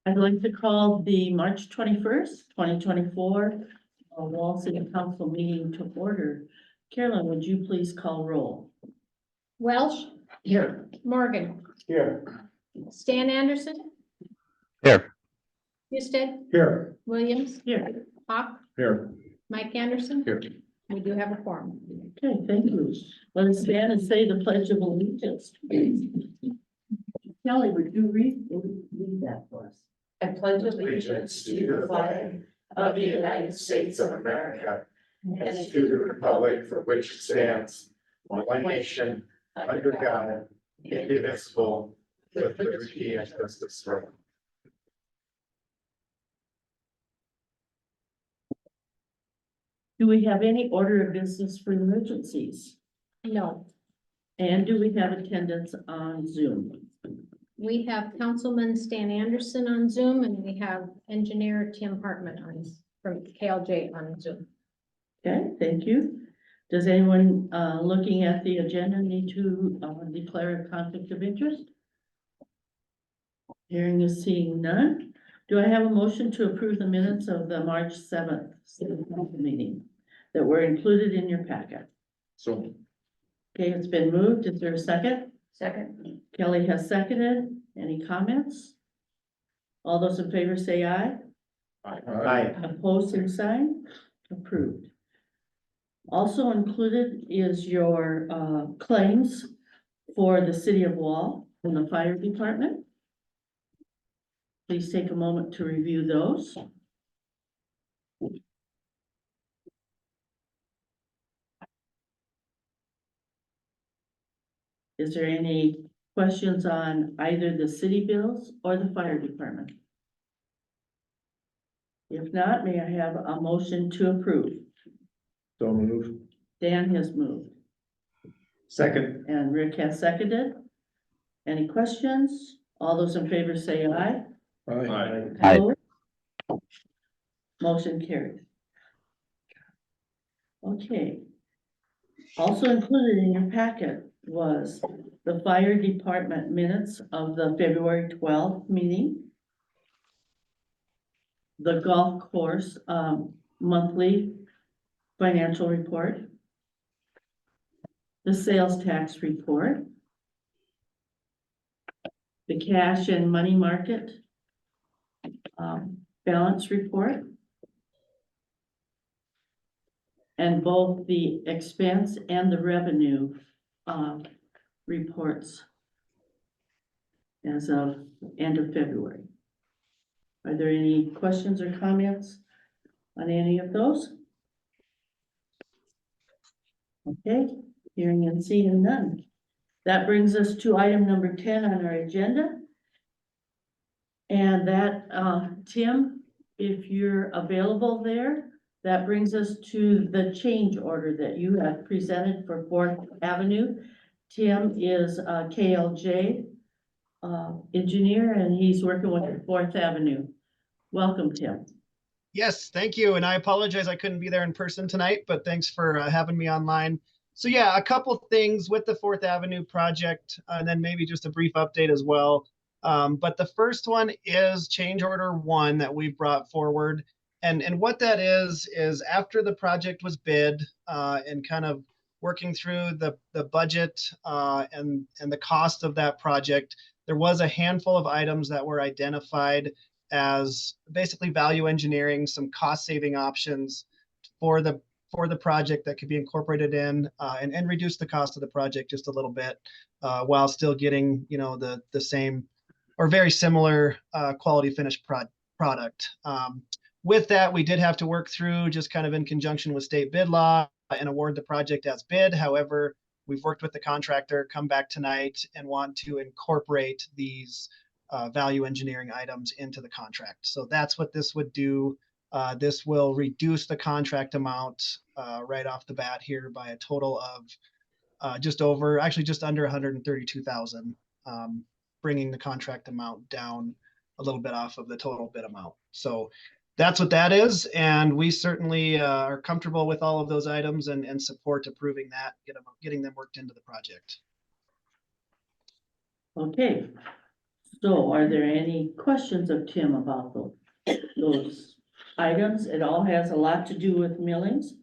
I'd like to call the March 21st, 2024 Wall City Council meeting to order. Carolyn, would you please call roll? Welsh, Here. Morgan, Here. Stan Anderson, Here. Husted, Here. Williams, Here. Hawk, Here. Mike Anderson. Here. We do have a quorum. Okay, thank you. Let us stand and say the Pledge of Allegiance. Kelly, would you read that for us? I pledge allegiance to the flag of the United States of America and to the republic for which it stands, one nation, under God, indivisible, with liberty and justice for all. Do we have any order of business for emergencies? No, And do we have attendance on Zoom? we have Councilman Stan Anderson on Zoom and we have Engineer Tim Hartman from KLJ on Zoom. Okay, thank you. Does anyone looking at the agenda need to declare a conflict of interest? Hearing and seeing none. Do I have a motion to approve the minutes of the March 7th city council meeting that were included in your packet? So. Okay, it's been moved. Is there a second? Second. Kelly has seconded. Any comments? All those in favor say aye. Aye. Opposed, same sign. Approved. Also included is your claims for the city of Wall and the fire department. Please take a moment to review those. Is there any questions on either the city bills or the fire department? If not, may I have a motion to approve? So move. Dan has moved Second. and Rick has seconded. Any questions? All those in favor say aye. Aye. Aye. Opposed? Motion carried. Okay. Also included in your packet was the fire department minutes of the February 12th meeting, the golf course monthly financial report, the sales tax report, the cash and money market balance report, and both the expense and the revenue reports as of end of February. Are there any questions or comments on any of those? Okay, hearing and seeing none. That brings us to item number 10 on our agenda. And that, Tim, if you're available there, that brings us to the change order that you have presented for 4th Avenue. Tim is a KLJ engineer and he's working with 4th Avenue. Welcome, Tim. Yes, thank you. And I apologize I couldn't be there in person tonight, but thanks for having me online. So yeah, a couple things with the 4th Avenue project, and then maybe just a brief update as well. But the first one is change order 1 that we've brought forward. And what that is after the project was bid and kind of working through the budget and the cost of that project, there was a handful of items that were identified as basically value engineering, some cost saving options for the project that could be incorporated in and reduce the cost of the project just a little bit while still getting, you know, the same or very similar quality finished product. With that, we did have to work through just kind of in conjunction with state bid law and award the project as bid. However, we've worked with the contractor, come back tonight and want to incorporate these value engineering items into the contract. So that's what this would do. This will reduce the contract amount right off the bat here by a total of just under 132,000, bringing the contract amount down a little bit off of the total bid amount. So that's what that is. And we certainly are comfortable with all of those items and support approving that, getting them worked into the project. Okay, So are there any questions of Tim about those items? It all has a lot to do with millings.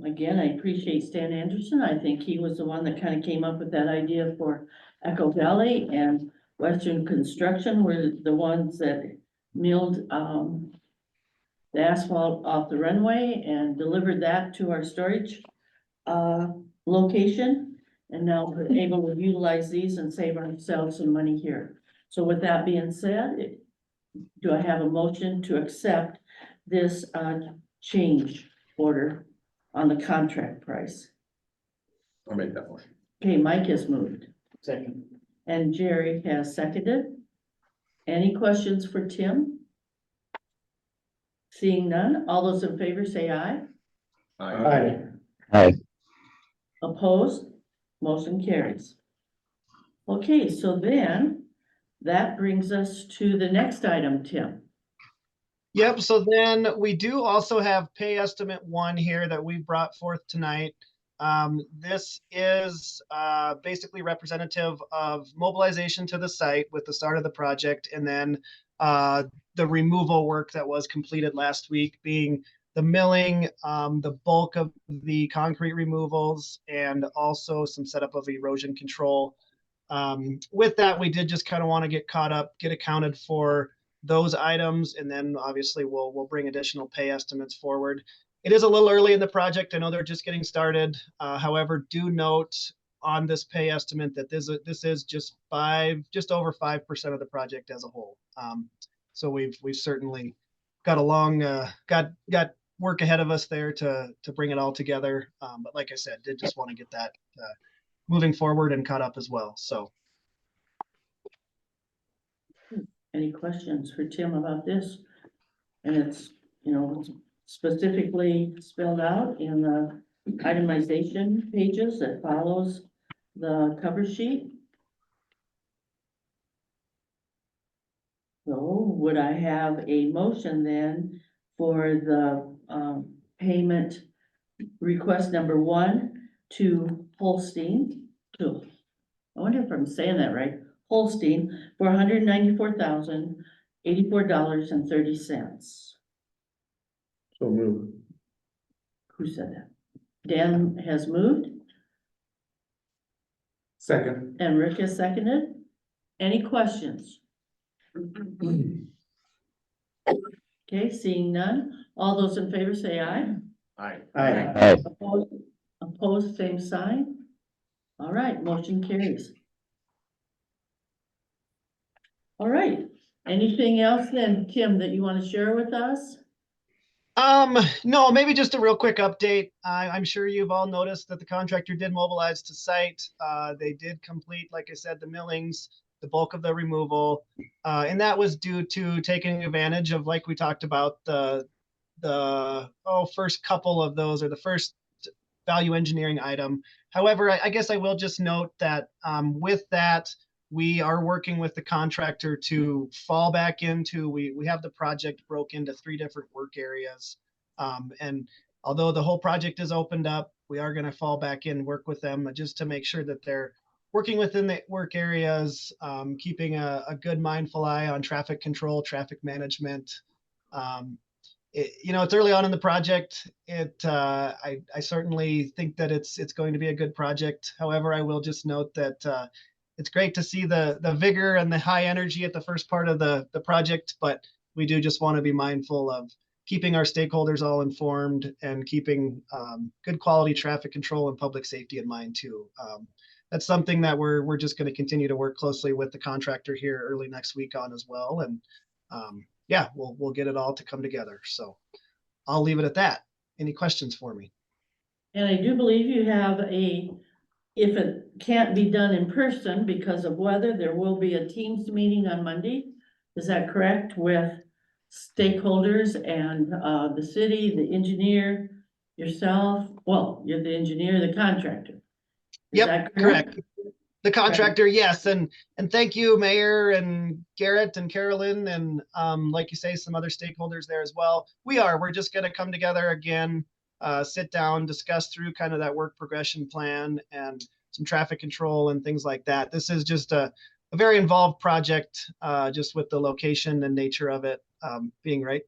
Again, I appreciate Stan Anderson. I think he was the one that kind of came up with that idea for Echo Valley, and Western Construction were the ones that milled, the asphalt off the runway and delivered that to our storage, location. And now we're able to utilize these and save ourselves some money here. So with that being said, do I have a motion to accept this, change order on the contract price? I'll make that motion. Okay, Mike has moved Second. and Jerry has seconded. Any questions for Tim? Seeing none, all those in favor say aye. Aye. Aye. Opposed? Motion carries. Okay, so then that brings us to the next item, Tim. Yep, so then we do also have pay estimate 1 here that we brought forth tonight. This is basically representative of mobilization to the site with the start of the project, and then the removal work that was completed last week, being the milling, the bulk of the concrete removals, and also some setup of erosion control. With that, we did just kind of want to get caught up, get accounted for those items, and then obviously we'll bring additional pay estimates forward. It is a little early in the project. I know they're just getting started. However, do note on this pay estimate that this is just over 5% of the project as a whole. So we've certainly got a long got work ahead of us there to bring it all together. But like I said, did just want to get that moving forward and caught up as well. So. Any questions for Tim about this? And it's, it's specifically spelled out in the itemization pages that follows the cover sheet. So would I have a motion then for the, payment request number 1 to Holstein, I wonder if I'm saying that right, Holstein, for $194,084.30. So move. Who said that? Dan has moved Second. and Rick has seconded. Any questions? Okay, seeing none. All those in favor say aye. Aye. Aye. Opposed, same sign. All right, motion carries. All right, anything else then, Tim, that you want to share with us? No, maybe just a real quick update. I'm sure you've all noticed that the contractor did mobilize to site. They did complete, like I said, the millings, the bulk of the removal, and that was due to taking advantage of, like we talked about, the first couple of those, or the first value engineering item. However, I guess I will just note that with that, we are working with the contractor to fall back into, we have the project broke into 3 different work areas. And although the whole project is opened up, we are going to fall back in, work with them just to make sure that they're working within the work areas, keeping a good mindful eye on traffic control, traffic management. It's early on in the project. I certainly think that it's going to be a good project. However, I will just note that it's great to see the vigor and the high energy at the first part of the project, but we do just want to be mindful of keeping our stakeholders all informed and keeping good quality traffic control and public safety in mind too. That's something that we're just going to continue to work closely with the contractor here early next week on as well. And yeah, we'll get it all to come together. So I'll leave it at that. Any questions for me? And I do believe you have if it can't be done in person because of weather, there will be a Teams meeting on Monday. Is that correct? With stakeholders and the city, the engineer, yourself? Well, you're the engineer, the contractor. Is Yep, that correct. The contractor, yes, and thank you, Mayor and Garrett and Carolyn, and like you say, some other stakeholders there as well. We're just going to come together again, sit down, discuss through kind of that work progression plan and some traffic control and things like that. This is just a a very involved project, just with the location and nature of it, being right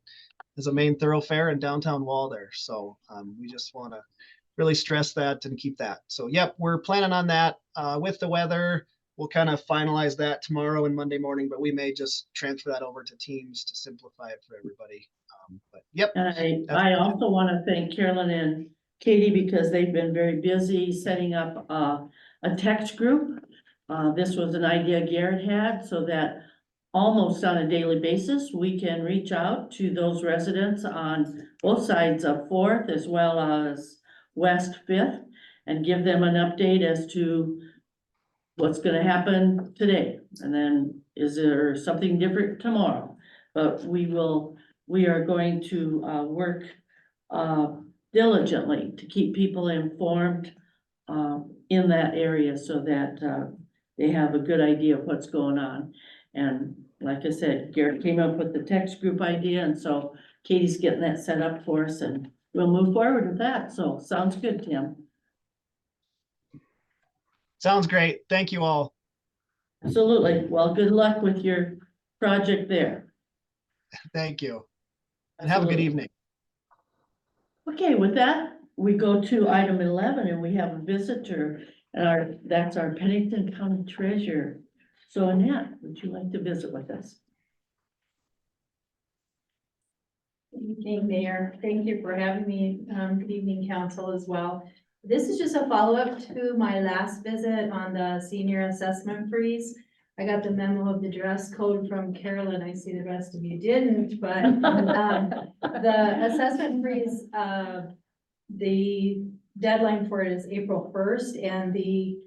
as a main thoroughfare in downtown Walder. So we just want to really stress that and keep that. So yep, we're planning on that. With the weather, we'll kind of finalize that tomorrow and Monday morning, but we may just transfer that over to Teams to simplify it for everybody. But yep. And I also want to thank Carolyn and Katie because they've been very busy setting up a text group. This was an idea Garrett had so that almost on a daily basis, we can reach out to those residents on both sides of Fourth as well as West Fifth and give them an update as to what's gonna happen today. And then is there something different tomorrow? But we are going to work diligently to keep people informed in that area so that they have a good idea of what's going on. And like I said, Garrett came up with the text group idea, and so Katie's getting that set up for us, and we'll move forward with that. So sounds good, Tim. Sounds great. Thank you all. Absolutely. Well, good luck with your project there. Thank you. And have a good Absolutely. evening. Okay, with that, we go to item 11 and we have a visitor and that's our Pennington County Treasurer. So Annette, would you like to visit with us? Good evening, Mayor. Thank you for having me. Good evening, council as well. This is just a follow-up to my last visit on the senior assessment freeze. I got the memo of the dress code from Carolyn. I see the rest of you didn't, but the assessment freeze, the deadline for it is April 1st, and the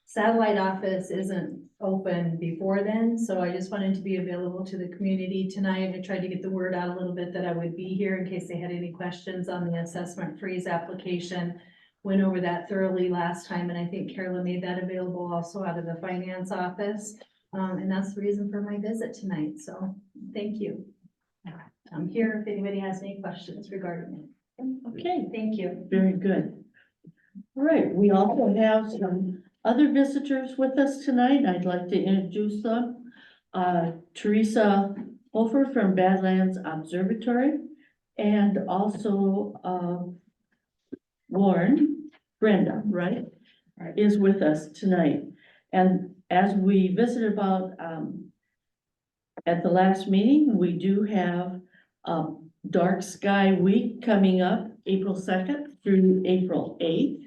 satellite office isn't open before then. So I just wanted to be available to the community tonight. I tried to get the word out a little bit that I would be here in case they had any questions on the assessment freeze application. Went over that thoroughly last time, and I think Carolyn made that available also out of the finance office. And that's the reason for my visit tonight. So thank you. I'm here if anybody has any questions regarding it. Okay, Thank you. very good. All right, we also have some other visitors with us tonight. I'd like to introduce them. Teresa Hofer from Badlands Observatory and also Brenda, right, is with us tonight. And as we visited about at the last meeting, we do have Dark Sky Week coming up April 2nd through April 8th.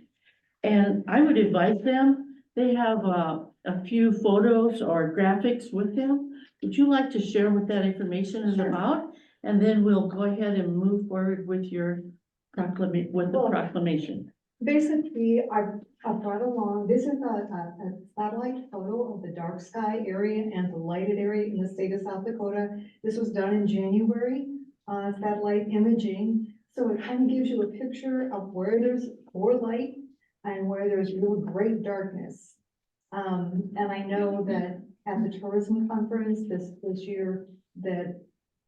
And I would invite them. They have a few photos or graphics with them. Would you like to share what that information is about? And then we'll go ahead and move forward with your proclamation. Basically, I brought along, this is a satellite photo of the dark sky area and the lighted area in the state of South Dakota. This was done in January, satellite imaging. So it kind of gives you a picture of where there's poor light and where there's really great darkness. And I know that at the tourism conference this year, that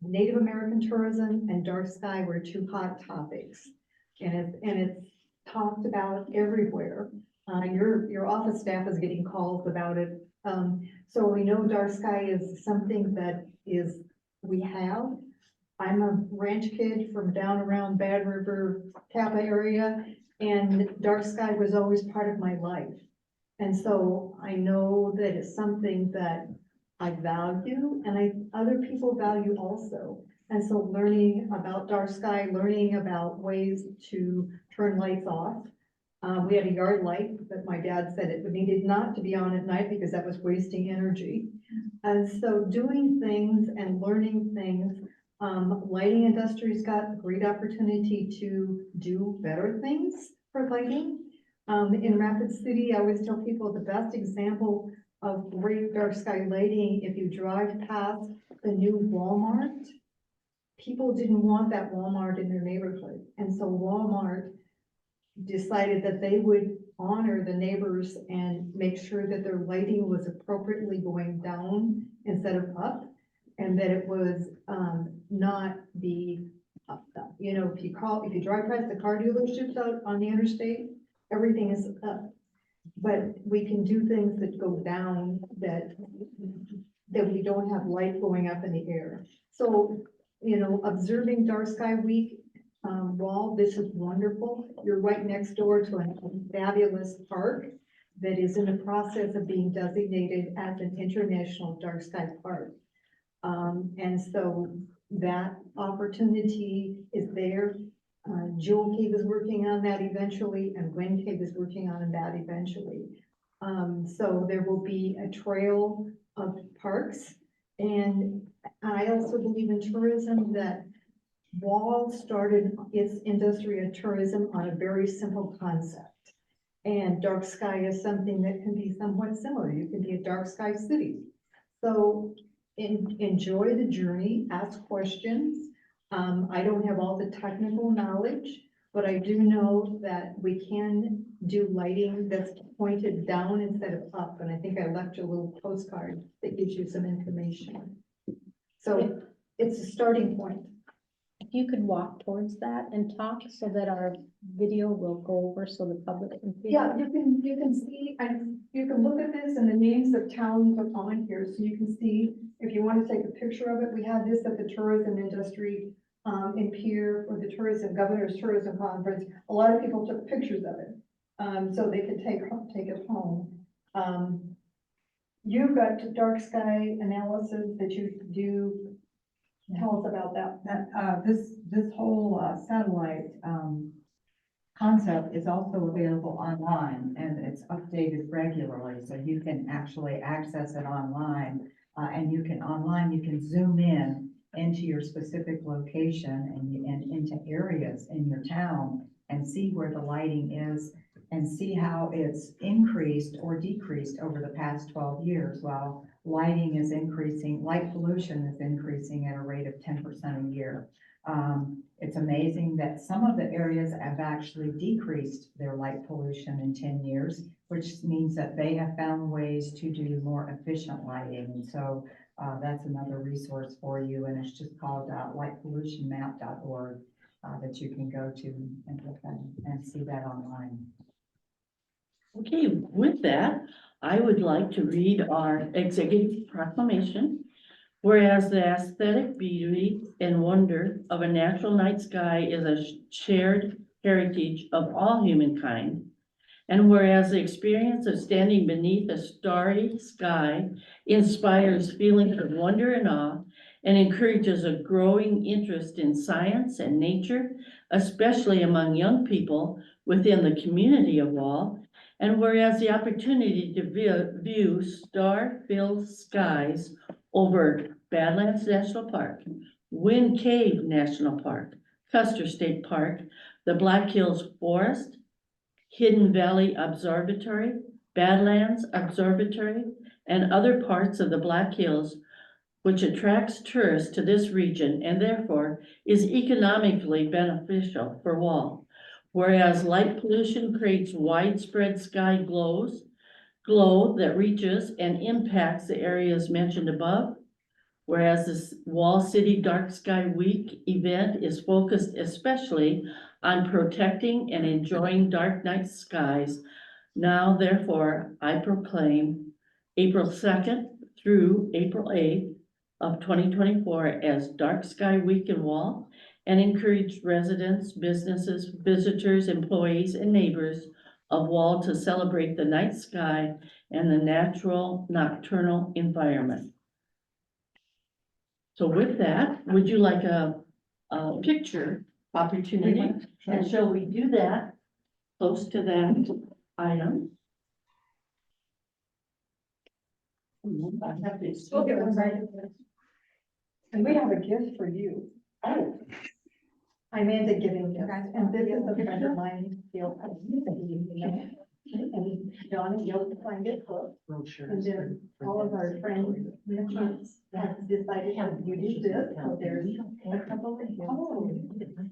Native American tourism and dark sky were two hot topics. And it's talked about everywhere. Your office staff is getting calls about it. So we know dark sky is something that we have. I'm a ranch kid from down around Bad River, Kappa area, and dark sky was always part of my life. And so I know that it's something that I value and other people value also. And so learning about dark sky, learning about ways to turn lights off. We had a yard light that my dad said it needed not to be on at night because that was wasting energy. And so doing things and learning things, lighting industry's got a great opportunity to do better things for lighting. In Rapid City, I always tell people the best example of great dark sky lighting, if you drive past the new Walmart, people didn't want that Walmart in their neighborhood. And so Walmart decided that they would honor the neighbors and make sure that their lighting was appropriately going down instead of up, and that it was not the, if you drive past the car dealerships out on the interstate, everything is up. but we can do things that go down that we don't have light going up in the air. So, you know, observing Dark Sky Week wall, this is wonderful. You're right next door to a fabulous park that is in the process of being designated as an international dark sky park. And so that opportunity is there. Jewel Cave is working on that eventually, and Gwen Cave is working on that eventually. So there will be a trail of parks. And I also believe in tourism that Wall started its industry of tourism on a very simple concept. And dark sky is something that can be somewhat similar. You can be a dark sky city. So enjoy the journey, ask questions. I don't have all the technical knowledge, but I do know that we can do lighting that's pointed down instead of up. And I think I left you a little postcard that gives you some information. So it's a starting point. If you could walk towards that and talk so that our video will go over so the public can see. Yeah, you can see, and you can look at this and the names of towns are on here, so you can see, if you want to take a picture of it, we had this at the tourism industry in Pierre, or the tourism, governor's tourism conference. A lot of people took pictures of it, so they could take it home. You've got dark sky analysis that you do. Tell us about that. This whole satellite concept is also available online, and it's updated regularly, so you can actually access it online. And you can zoom in into your specific location and into areas in your town and see where the lighting is and see how it's increased or decreased over the past 12 years. While lighting is increasing, light pollution is increasing at a rate of 10% a year. It's amazing that some of the areas have actually decreased their light pollution in 10 years, which means that they have found ways to do more efficient lighting. And so that's another resource for you, and it's just called lightpollutionmap.org that you can go to and look at and see that online. Okay, with that, I would like to read our executive proclamation. Whereas the aesthetic beauty and wonder of a natural night sky is a shared heritage of all humankind. And whereas the experience of standing beneath a starry sky inspires feelings of wonder and awe and encourages a growing interest in science and nature, especially among young people within the community of Wall. And whereas the opportunity to view star-filled skies over Badlands National Park, Wind Cave National Park, Custer State Park, the Black Hills Forest, Hidden Valley Observatory, Badlands Observatory, and other parts of the Black Hills, which attracts tourists to this region and therefore is economically beneficial for Wall. Whereas light pollution creates widespread sky glow that reaches and impacts the areas mentioned above. Whereas this Wall City Dark Sky Week event is focused especially on protecting and enjoying dark night skies. Now, therefore, I proclaim April 2nd through April 8th of 2024 as Dark Sky Week in Wall, and encourage residents, businesses, visitors, employees, and neighbors of Wall to celebrate the night sky and the natural nocturnal environment. So with that, would you like a picture opportunity? And shall we do that close to that item? I have to. Okay, right. And we have a gift for you. Oh, I made the giving gift, and this is a friend of mine, Gail. And John, you'll find it book. And then all of our friends have decided to use this, so there's a couple of gifts. oh,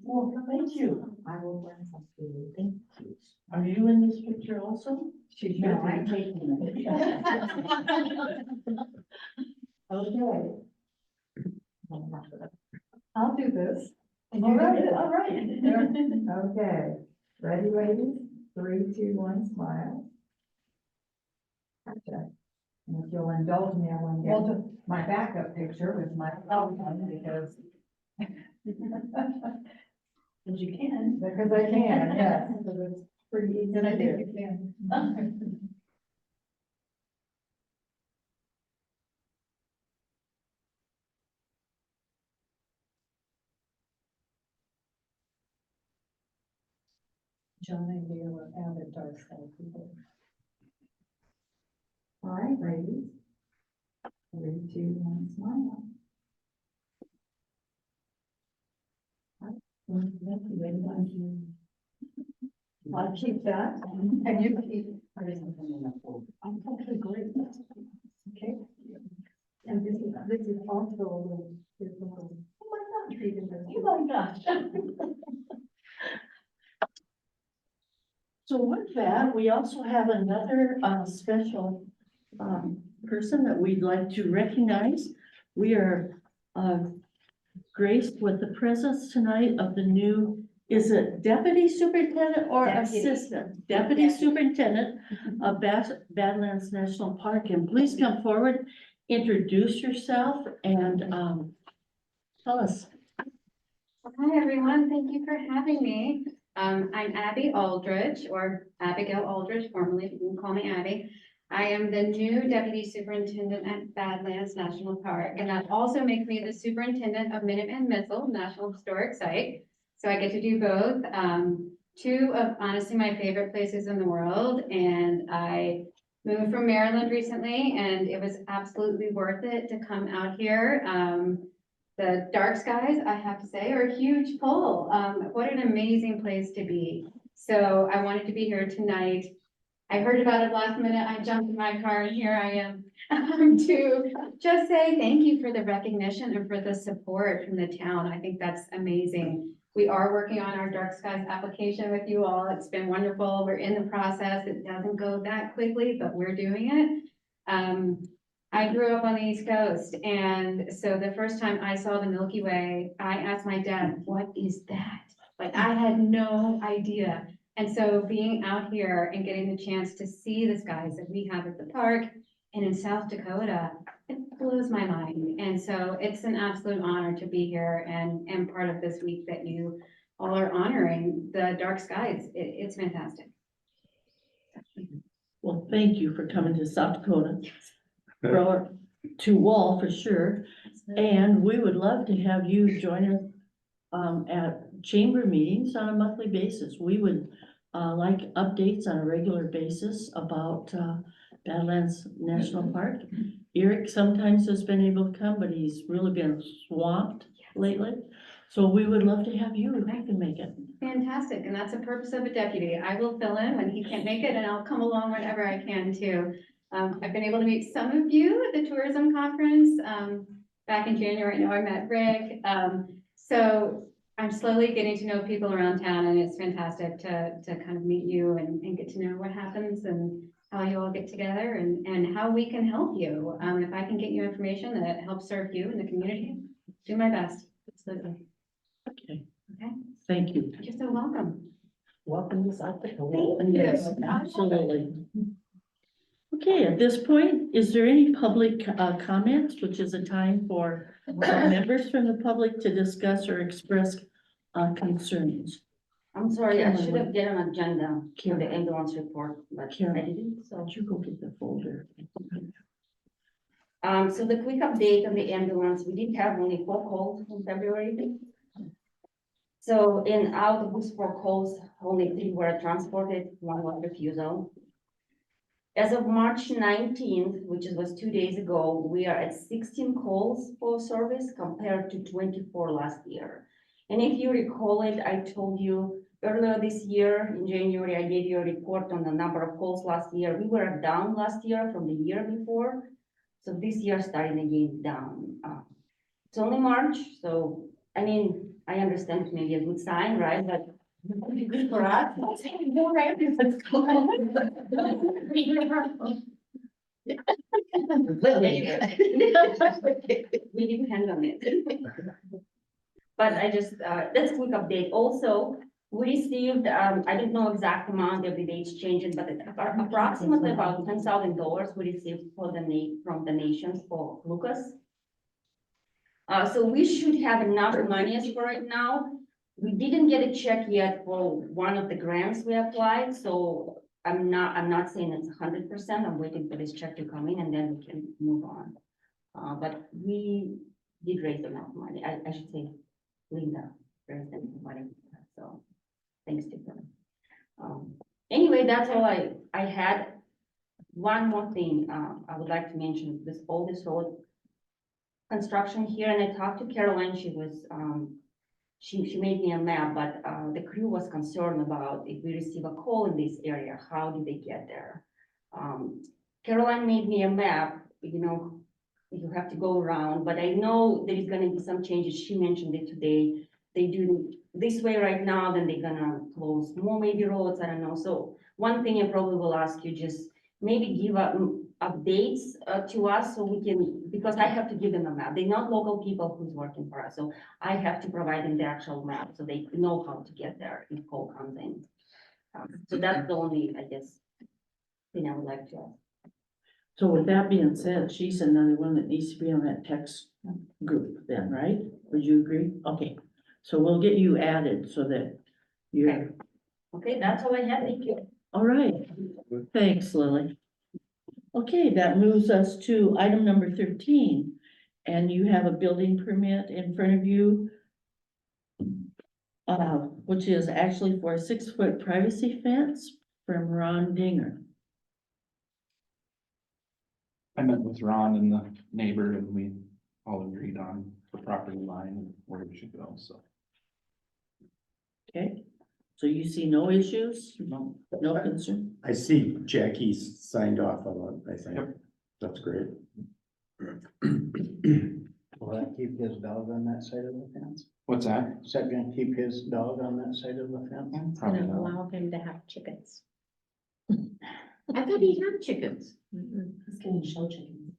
well, thank you. I will bring some food. Thank you. Are you in this picture also? She's no, I'm taking Okay. I'll do this. And All you do right, this. all right. Okay, ready, ladies? 3, 2, 1, smile. And if you'll indulge me, I want to get my backup picture with my cell phone because. Because you can. Because I can, yes, because it's pretty easy. And I to think do. you can. John and Gail are avid dark sky people. All right, ladies. 3, 2, 1, smile. I'll keep that, and you keep. I'm totally great. Okay. And this is also a little. Oh my gosh. Oh my gosh. So with that, we also have another special person that we'd like to recognize. We are graced with the presence tonight of the new, is it deputy superintendent or Deputy. assistant? Deputy superintendent of Badlands National Park, and please come forward, introduce yourself and tell us. Hi, everyone. Thank you for having me. I'm Abby Aldridge, or Abigail Aldridge, formerly, you can call me Abby. I am the new Deputy Superintendent at Badlands National Park, and that also makes me the Superintendent of Minuteman Missile National Historic Site. So I get to do both. Two of honestly my favorite places in the world, and I moved from Maryland recently, and it was absolutely worth it to come out here. The dark skies, I have to say, are a huge pull. What an amazing place to be. So I wanted to be here tonight. I heard about it last minute. I jumped in my car and here I am to just say thank you for the recognition and for the support from the town. I think that's amazing. We are working on our dark skies application with you all. It's been wonderful. We're in the process. It doesn't go that quickly, but we're doing it. I grew up on the East Coast, and so the first time I saw the Milky Way, I asked my dad, what is that? Like, I had no idea. And so being out here and getting the chance to see the skies that we have at the park and in South Dakota, it blows my mind. And so it's an absolute honor to be here and part of this week that you all are honoring the dark skies. It's fantastic. Well, thank you for coming to South Dakota. To Wall for sure, and we would love to have you join us at chamber meetings on a monthly basis. We would like updates on a regular basis about Badlands National Park. Eric sometimes has been able to come, but he's really been swamped lately. So we would love to have you if you can make it. Fantastic, and that's the purpose of a deputy. I will fill in when he can't make it, and I'll come along whenever I can too. I've been able to meet some of you at the tourism conference back in January. I know I met Rick. So I'm slowly getting to know people around town, and it's fantastic to kind of meet you and get to know what happens and how you all get together and how we can help you. If I can get you information that helps serve you in the community, do my best. Absolutely. Okay. Okay. Thank you. You're so welcome. Welcome to South Dakota. Thank you. Yes, absolutely. Okay, at this point, is there any public comments, which is a time for members from the public to discuss or express concerns? I'm sorry, I Cameron, should have get an agenda for the ambulance report, but I Cameron. didn't, so. Would you go get the folder? So the quick update on the ambulance, we did have only 4 calls in February. So out of those 4 calls, only 3 were transported, 1 was refusal. As of March 19th, which was 2 days ago, we are at 16 calls for service compared to 24 last year. And if you recall it, I told you earlier this year in January, I gave you a report on the number of calls last year. We were down last year from the year before. So this year starting again down. It's only March, so I mean, I understand it's maybe a good sign, right? But good for us. We depend on it. But I just, that's a quick update. Also, We received, I don't know exact amount, every day it's changing, but it's approximately about $10,000 we received for from the nations for Lucas. So we should have enough money for it now. We didn't get a check yet for one of the grants we applied, so I'm not saying it's 100%. I'm waiting for this check to come in and then we can move on. But we did raise enough money. I should say Linda raised enough money, so thanks to her. Anyway, that's all I had. One more thing, I would like to mention all this road construction here, and I talked to Caroline. She was, she made me a map, but the crew was concerned about if we receive a call in this area, how do they get there? Caroline made me a map, you know, you have to go around, but I know there is gonna be some changes. She mentioned it today. They do this way right now, then they're gonna close more maybe roads, I don't know. So one thing I probably will ask you, just maybe give updates to us so we can, because I have to give them a map. They're not local people who's working for us, so I have to provide them the actual map so they know how to get there if call comes in. So that's the only, I guess, thing I would like to ask. So with that being said, she's another one that needs to be on that text group then, right? Would you agree? Okay, so we'll get you added so that you're, Okay, that's all I have. Thank you. all right. Thanks, Lily. Okay, that moves us to item number 13. And you have a building permit in front of you, which is actually for a 6-foot privacy fence from Ron Dinger. I met with Ron and the neighbor and we all agreed on the property line and where it should go, so. Okay, so you see no issues, no concern? I see Jackie's signed off on it, I think. Yep. That's great. Will that keep his dog on that side of the fence? What's that? Is that gonna keep his dog on that side of the fence? It's Probably gonna not. allow him to have chickens. I thought he had chickens. He's gonna show chickens.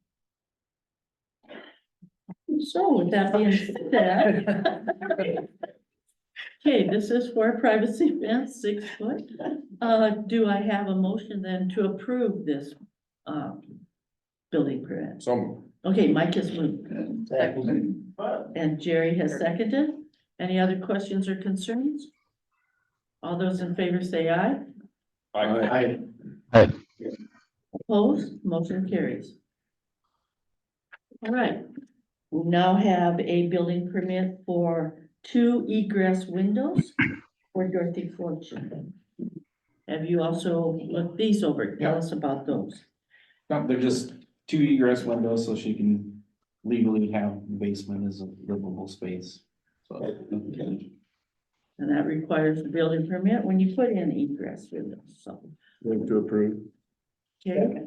So with that being said. Okay, this is for a privacy fence, 6 foot. Do I have a motion then to approve this, building permit? So, Okay, Mike has moved and Jerry has seconded. Any other questions or concerns? All those in favor say aye. I, Opposed, motion carries. All right, we now have a building permit for 2 egress windows for Dorothy Fortune. Have you also looked these over? Tell us about those. No, they're just 2 egress windows so she can legally have the basement as a livable space. So. And that requires a building permit when you put in egress windows, so. move to approve. Okay.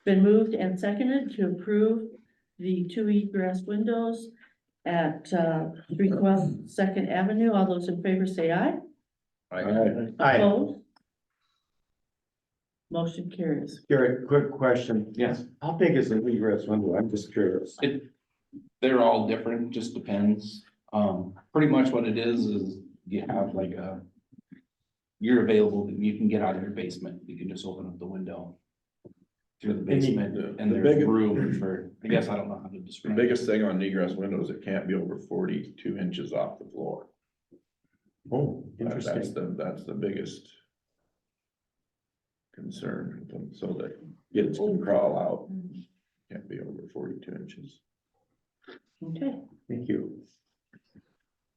Been moved and seconded to approve the 2 egress windows at 312 Second Avenue. All those in favor say aye. Aye. Opposed? Motion carries. Garrett, quick question. Yes, How big is an egress window? I'm just curious. they're all different, just depends. Pretty much what it is you have like you're available, you can get out of your basement. You can just open up the window through the basement and the there's big- room for, I guess I don't know how to The describe it. biggest thing on egress windows, it can't be over 42 inches off the floor. Oh, That's interesting. that's the biggest concern, with them, so that kids can crawl out. Can't be over 42 inches. Okay. Thank you.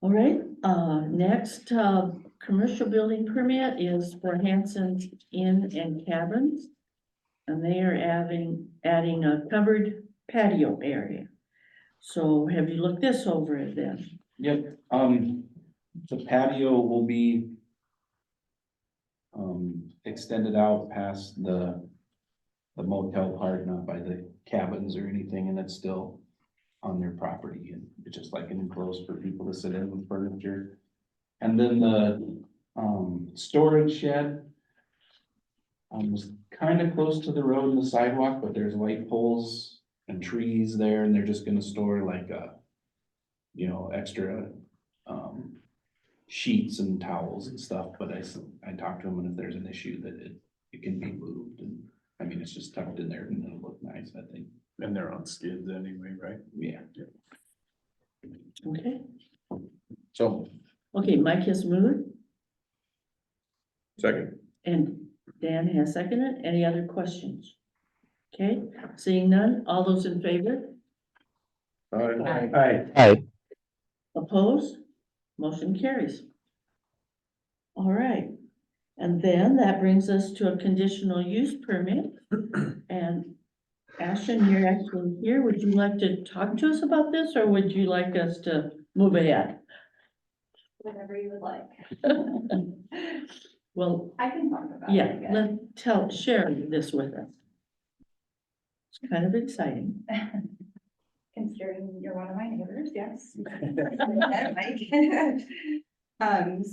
All right, next, commercial building permit is for Hanson's Inn and Cabins. And they are adding a covered patio area. So have you looked this over then? Yep, the patio will be extended out past the motel part, not by the cabins or anything, and it's still on their property, and it's just like an enclosed for people to sit in with furniture. And then the storage shed was kind of close to the road and the sidewalk, but there's light poles and trees there, and they're just gonna store like extra sheets and towels and stuff, but I talked to him, and if there's an issue that it can be moved, and I mean, it's just tucked in there and it'll look nice, I think. And they're on skids anyway, right? Yeah. Okay, So, okay, Mike has moved second. and Dan has seconded. Any other questions? Okay, seeing none, all those in favor? Aye. Opposed? Motion carries. All right, and then that brings us to a conditional use permit. And Ashton, you're actually here. Would you like to talk to us about this, or would you like us to move ahead? Whatever you would like. Well, I can talk about it. yeah, share this with us. It's kind of exciting. Considering you're one of my neighbors, yes.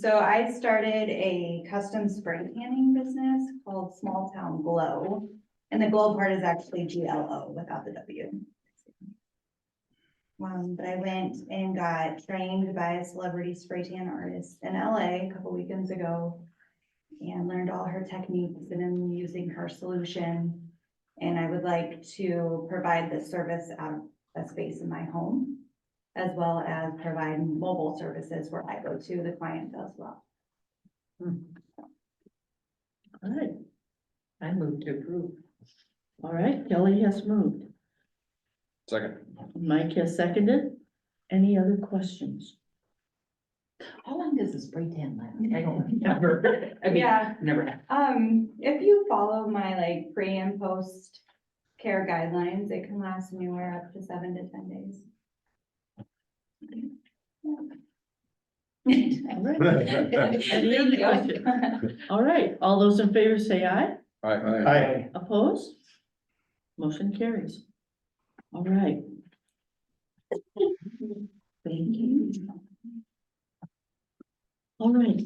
So I started a custom spray tanning business called Small Town Glow. And the glow part is actually GLO without the W. But I went and got trained by a celebrity spray tan artist in LA a couple weekends ago. And learned all her techniques, and I'm using her solution. And I would like to provide this service out of a space in my home, as well as provide mobile services where I go to the clients as well. All right. I move to approve. All right, Kelly has moved. Second. Mike has seconded. Any other questions? How long does the spray tan last? I don't remember. I mean, Yeah. never. If you follow my like pre and post care guidelines, it can last anywhere up to 7 to 10 days. All right. Any other questions? All right, all those in favor say aye. Aye. Opposed? Motion carries. All right. Thank you. All right,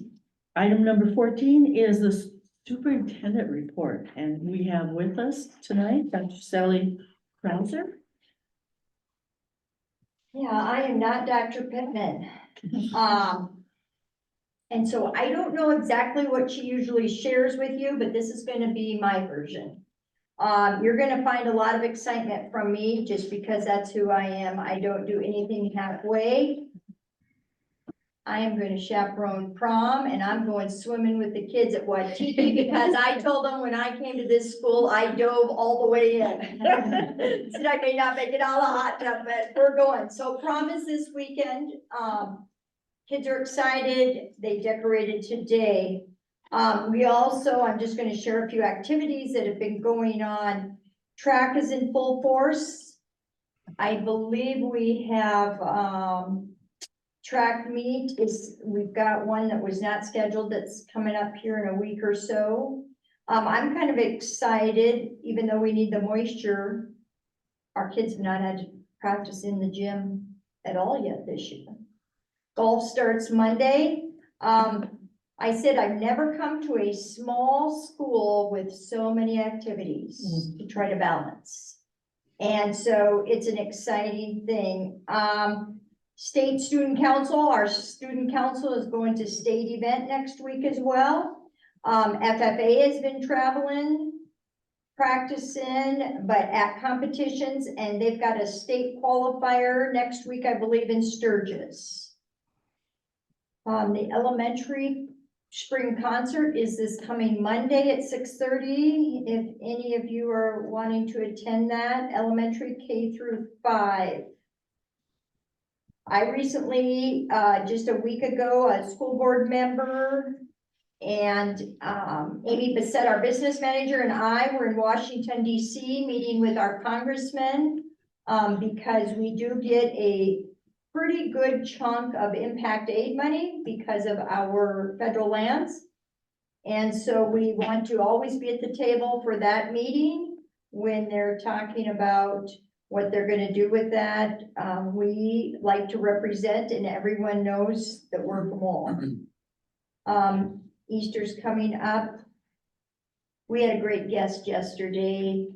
item number 14 is the superintendent report, and we have with us tonight Dr. Sally Krauser. Yeah, I am not Dr. Pittman. And so I don't know exactly what she usually shares with you, but this is gonna be my version. You're gonna find a lot of excitement from me just because that's who I am. I don't do anything halfway. I am going to chaperone prom, and I'm going swimming with the kids at Waikiki because I told them when I came to this school, I dove all the way in. Said I may not make it out of the hot tub, but we're going. So prom is this weekend. Kids are excited. They decorated today. We also, I'm just going to share a few activities that have been going on. Track is in full force. I believe we have, track meet we've got one that was not scheduled that's coming up here in a week or so. I'm kind of excited, even though we need the moisture. Our kids have not had to practice in the gym at all yet this year. Golf starts Monday. I said I've never come to a small school with so many activities to try to balance. And so it's an exciting thing. State Student Council, our student council is going to state event next week as well. FFA has been traveling, practicing, but at competitions, and they've got a state qualifier next week, I believe, in Sturgis. The elementary spring concert is this coming Monday at 6:30. If any of you are wanting to attend that, elementary K through 5. I recently, just a week ago, a school board member and Amy Bissett, our business manager, and I were in Washington, DC, meeting with our congressman because we do get a pretty good chunk of impact aid money because of our federal lands. And so we want to always be at the table for that meeting when they're talking about what they're gonna do with that. We like to represent, and everyone knows that we're from all. Easter's coming up. We had a great guest yesterday.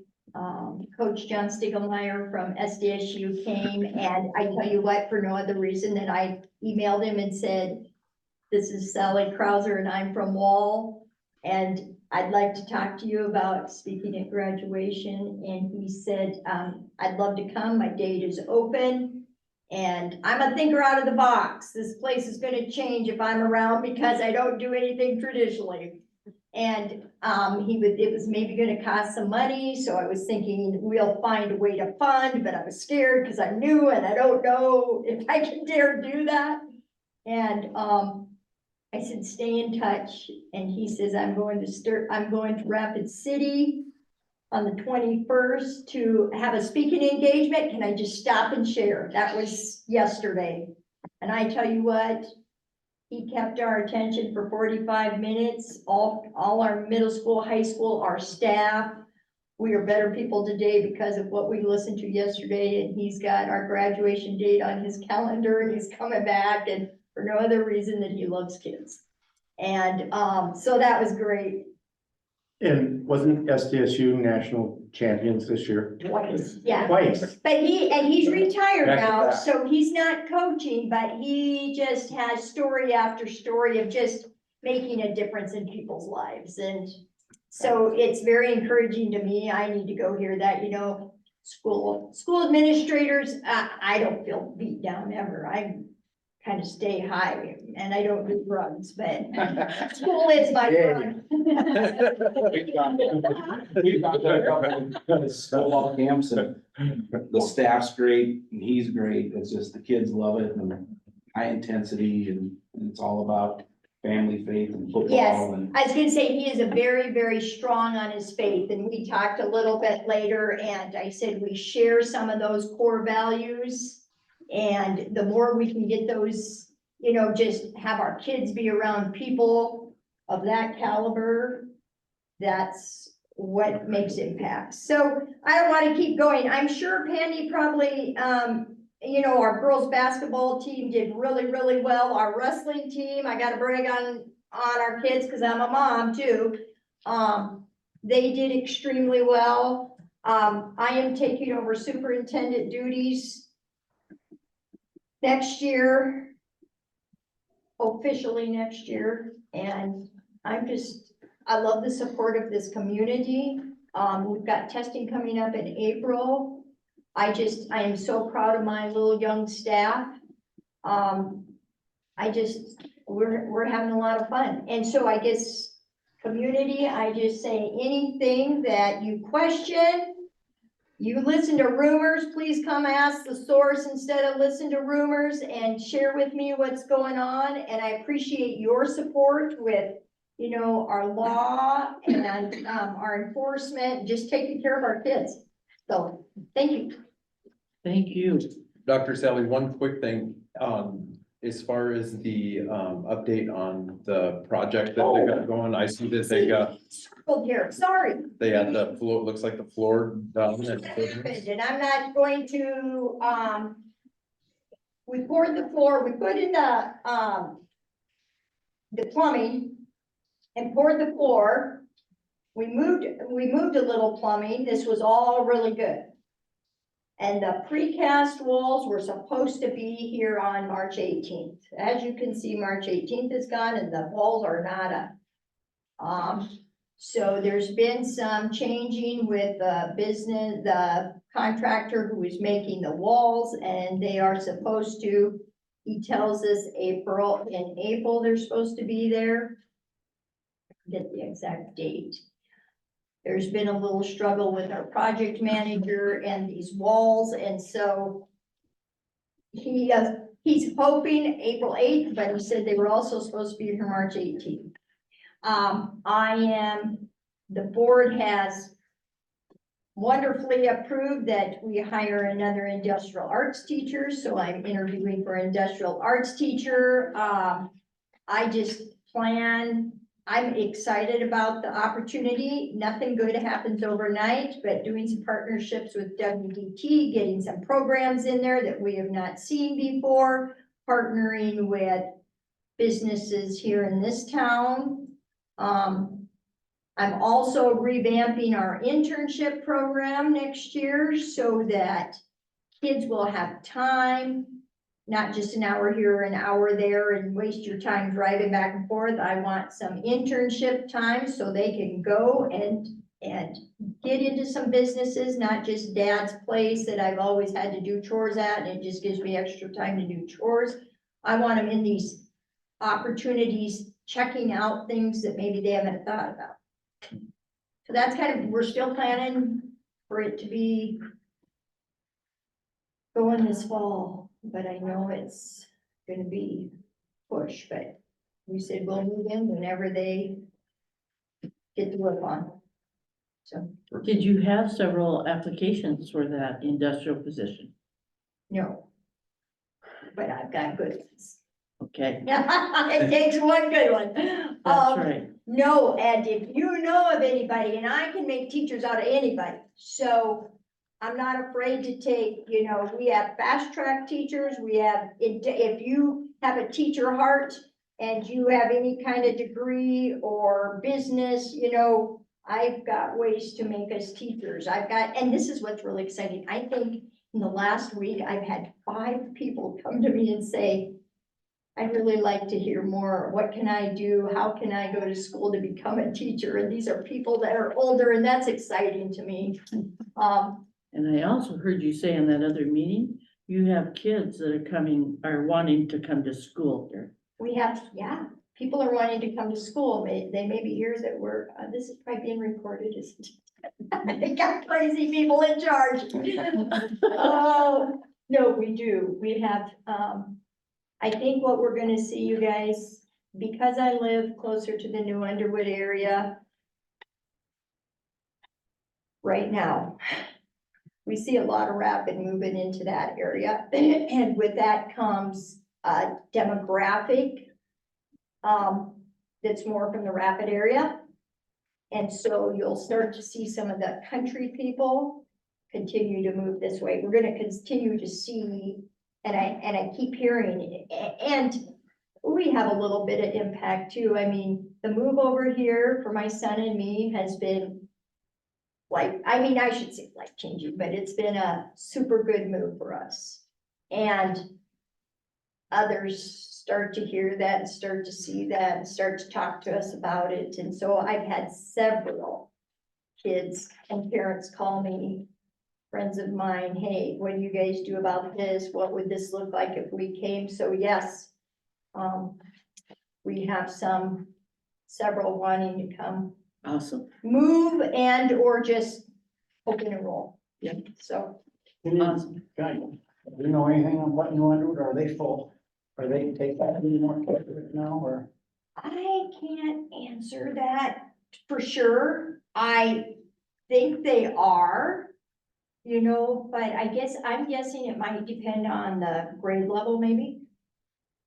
Coach John Stiegelmeier from SDSU came, and I tell you what, for no other reason than I emailed him and said, This is Sally Krauser and I'm from Wall. And I'd like to talk to you about speaking at graduation. And he said, I'd love to come. My date is open. And I'm a thinker out of the box. This place is gonna change if I'm around because I don't do anything traditionally. And it was maybe gonna cost some money, so I was thinking we'll find a way to fund, but I was scared because I'm new and I don't know if I can dare do that. And I said, stay in touch, and he says, I'm going to Rapid City on the 21st to have a speaking engagement. Can I just stop and share? That was yesterday. And I tell you what, he kept our attention for 45 minutes, all our middle school, high school, our staff. We are better people today because of what we listened to yesterday, and he's got our graduation date on his calendar, and he's coming back, and for no other reason than he loves kids. And so that was great. And wasn't SDSU national champions this year? Twice, yeah. Twice. But he's retired Back to now, back. so he's not coaching, but he just has story after story of just making a difference in people's lives. And so it's very encouraging to me. I need to go hear that, you know, school administrators, I don't feel beat down ever. I kind of stay high and I don't do drugs, but school is my drug. We've got a snowball camps and the staff's great and he's great. It's just the kids love it and high intensity and it's all about family, faith and football. Yes, and I was gonna say, he is a very, very strong on his faith, and we talked a little bit later, and I said we share some of those core values. And the more we can get those, you know, just have our kids be around people of that caliber, that's what makes impact. So I don't wanna keep going. I'm sure Pandy probably, you know, our girls basketball team did really, really well. Our wrestling team, I gotta brag on our kids because I'm a mom too. They did extremely well. I am taking over superintendent duties next year, officially next year. And I love the support of this community. We've got testing coming up in April. I am so proud of my little young staff. We're having a lot of fun. And so I guess community, I just say anything that you question, you listen to rumors, please come ask the source instead of listen to rumors and share with me what's going on. And I appreciate your support with, you know, our law and our enforcement, just taking care of our kids. So, thank you. Thank you. Dr. Sally, one quick thing, as far as the, update on the project that they got going, I see that they got, Circled here, sorry. they had the floor, looks like the floor done. And I'm not going to, we poured the floor, we put in the plumbing and poured the floor. We moved a little plumbing. This was all really good. And the precast walls were supposed to be here on March 18th. As you can see, March 18th is gone and the walls are not up. So there's been some changing with the contractor who is making the walls, and they are supposed to, he tells us in April, they're supposed to be there. I forget the exact date. There's been a little struggle with our project manager and these walls, and so he's hoping April 8th, but he said they were also supposed to be here March 18th. The board has wonderfully approved that we hire another industrial arts teacher, so I'm interviewing for industrial arts teacher. I'm excited about the opportunity. Nothing good happens overnight, but doing some partnerships with WDT, getting some programs in there that we have not seen before, partnering with businesses here in this town. I'm also revamping our internship program next year so that kids will have time not just an hour here, an hour there, and waste your time driving back and forth. I want some internship time so they can go and get into some businesses, not just dad's place that I've always had to do chores at, and it just gives me extra time to do chores. I want them in these opportunities, checking out things that maybe they haven't thought about. So that's kind of, we're still planning for it to be going this fall, but I know it's gonna be push, but we said we'll move in whenever they get to work on. So, Did you have several applications for that industrial position? no. But I've got good ones. Okay, It takes one good one. that's right. No, and if you know of anybody, and I can make teachers out of anybody, so I'm not afraid to take, you know, we have fast track teachers, we have, if you have a teacher heart and you have any kind of degree or business, you know, I've got ways to make us teachers. And this is what's really exciting. I think in the last week, I've had 5 people come to me and say, I'd really like to hear more. What can I do? How can I go to school to become a teacher? And these are people that are older, and that's exciting to me. And I also heard you say in that other meeting, you have kids that are wanting to come to school here. We have, yeah, people are wanting to come to school. They may be years that we're, this is probably being recorded, isn't it? They got crazy people in charge. Oh, no, we do. We have, I think what we're gonna see, you guys, because I live closer to the New Underwood area right now, we see a lot of rapid movement into that area. And with that comes a demographic that's more from the Rapid area. And so you'll start to see some of the country people continue to move this way. We're gonna continue to see, and I keep hearing, and we have a little bit of impact too. I mean, the move over here for my son and me has been I should say life changing, but it's been a super good move for us. And others start to hear that and start to see that and start to talk to us about it. And so I've had several kids and parents call me, friends of mine, hey, what do you guys do about this? What would this look like if we came? So yes, we have several wanting to come. Awesome. Move and or just open a roll. Yeah. So Awesome. Do you know anything on what New Underwood, are they full? Are they take that any more care of it now, or? I can't answer that for sure. I think they are, you know, but I'm guessing it might depend on the grade level maybe.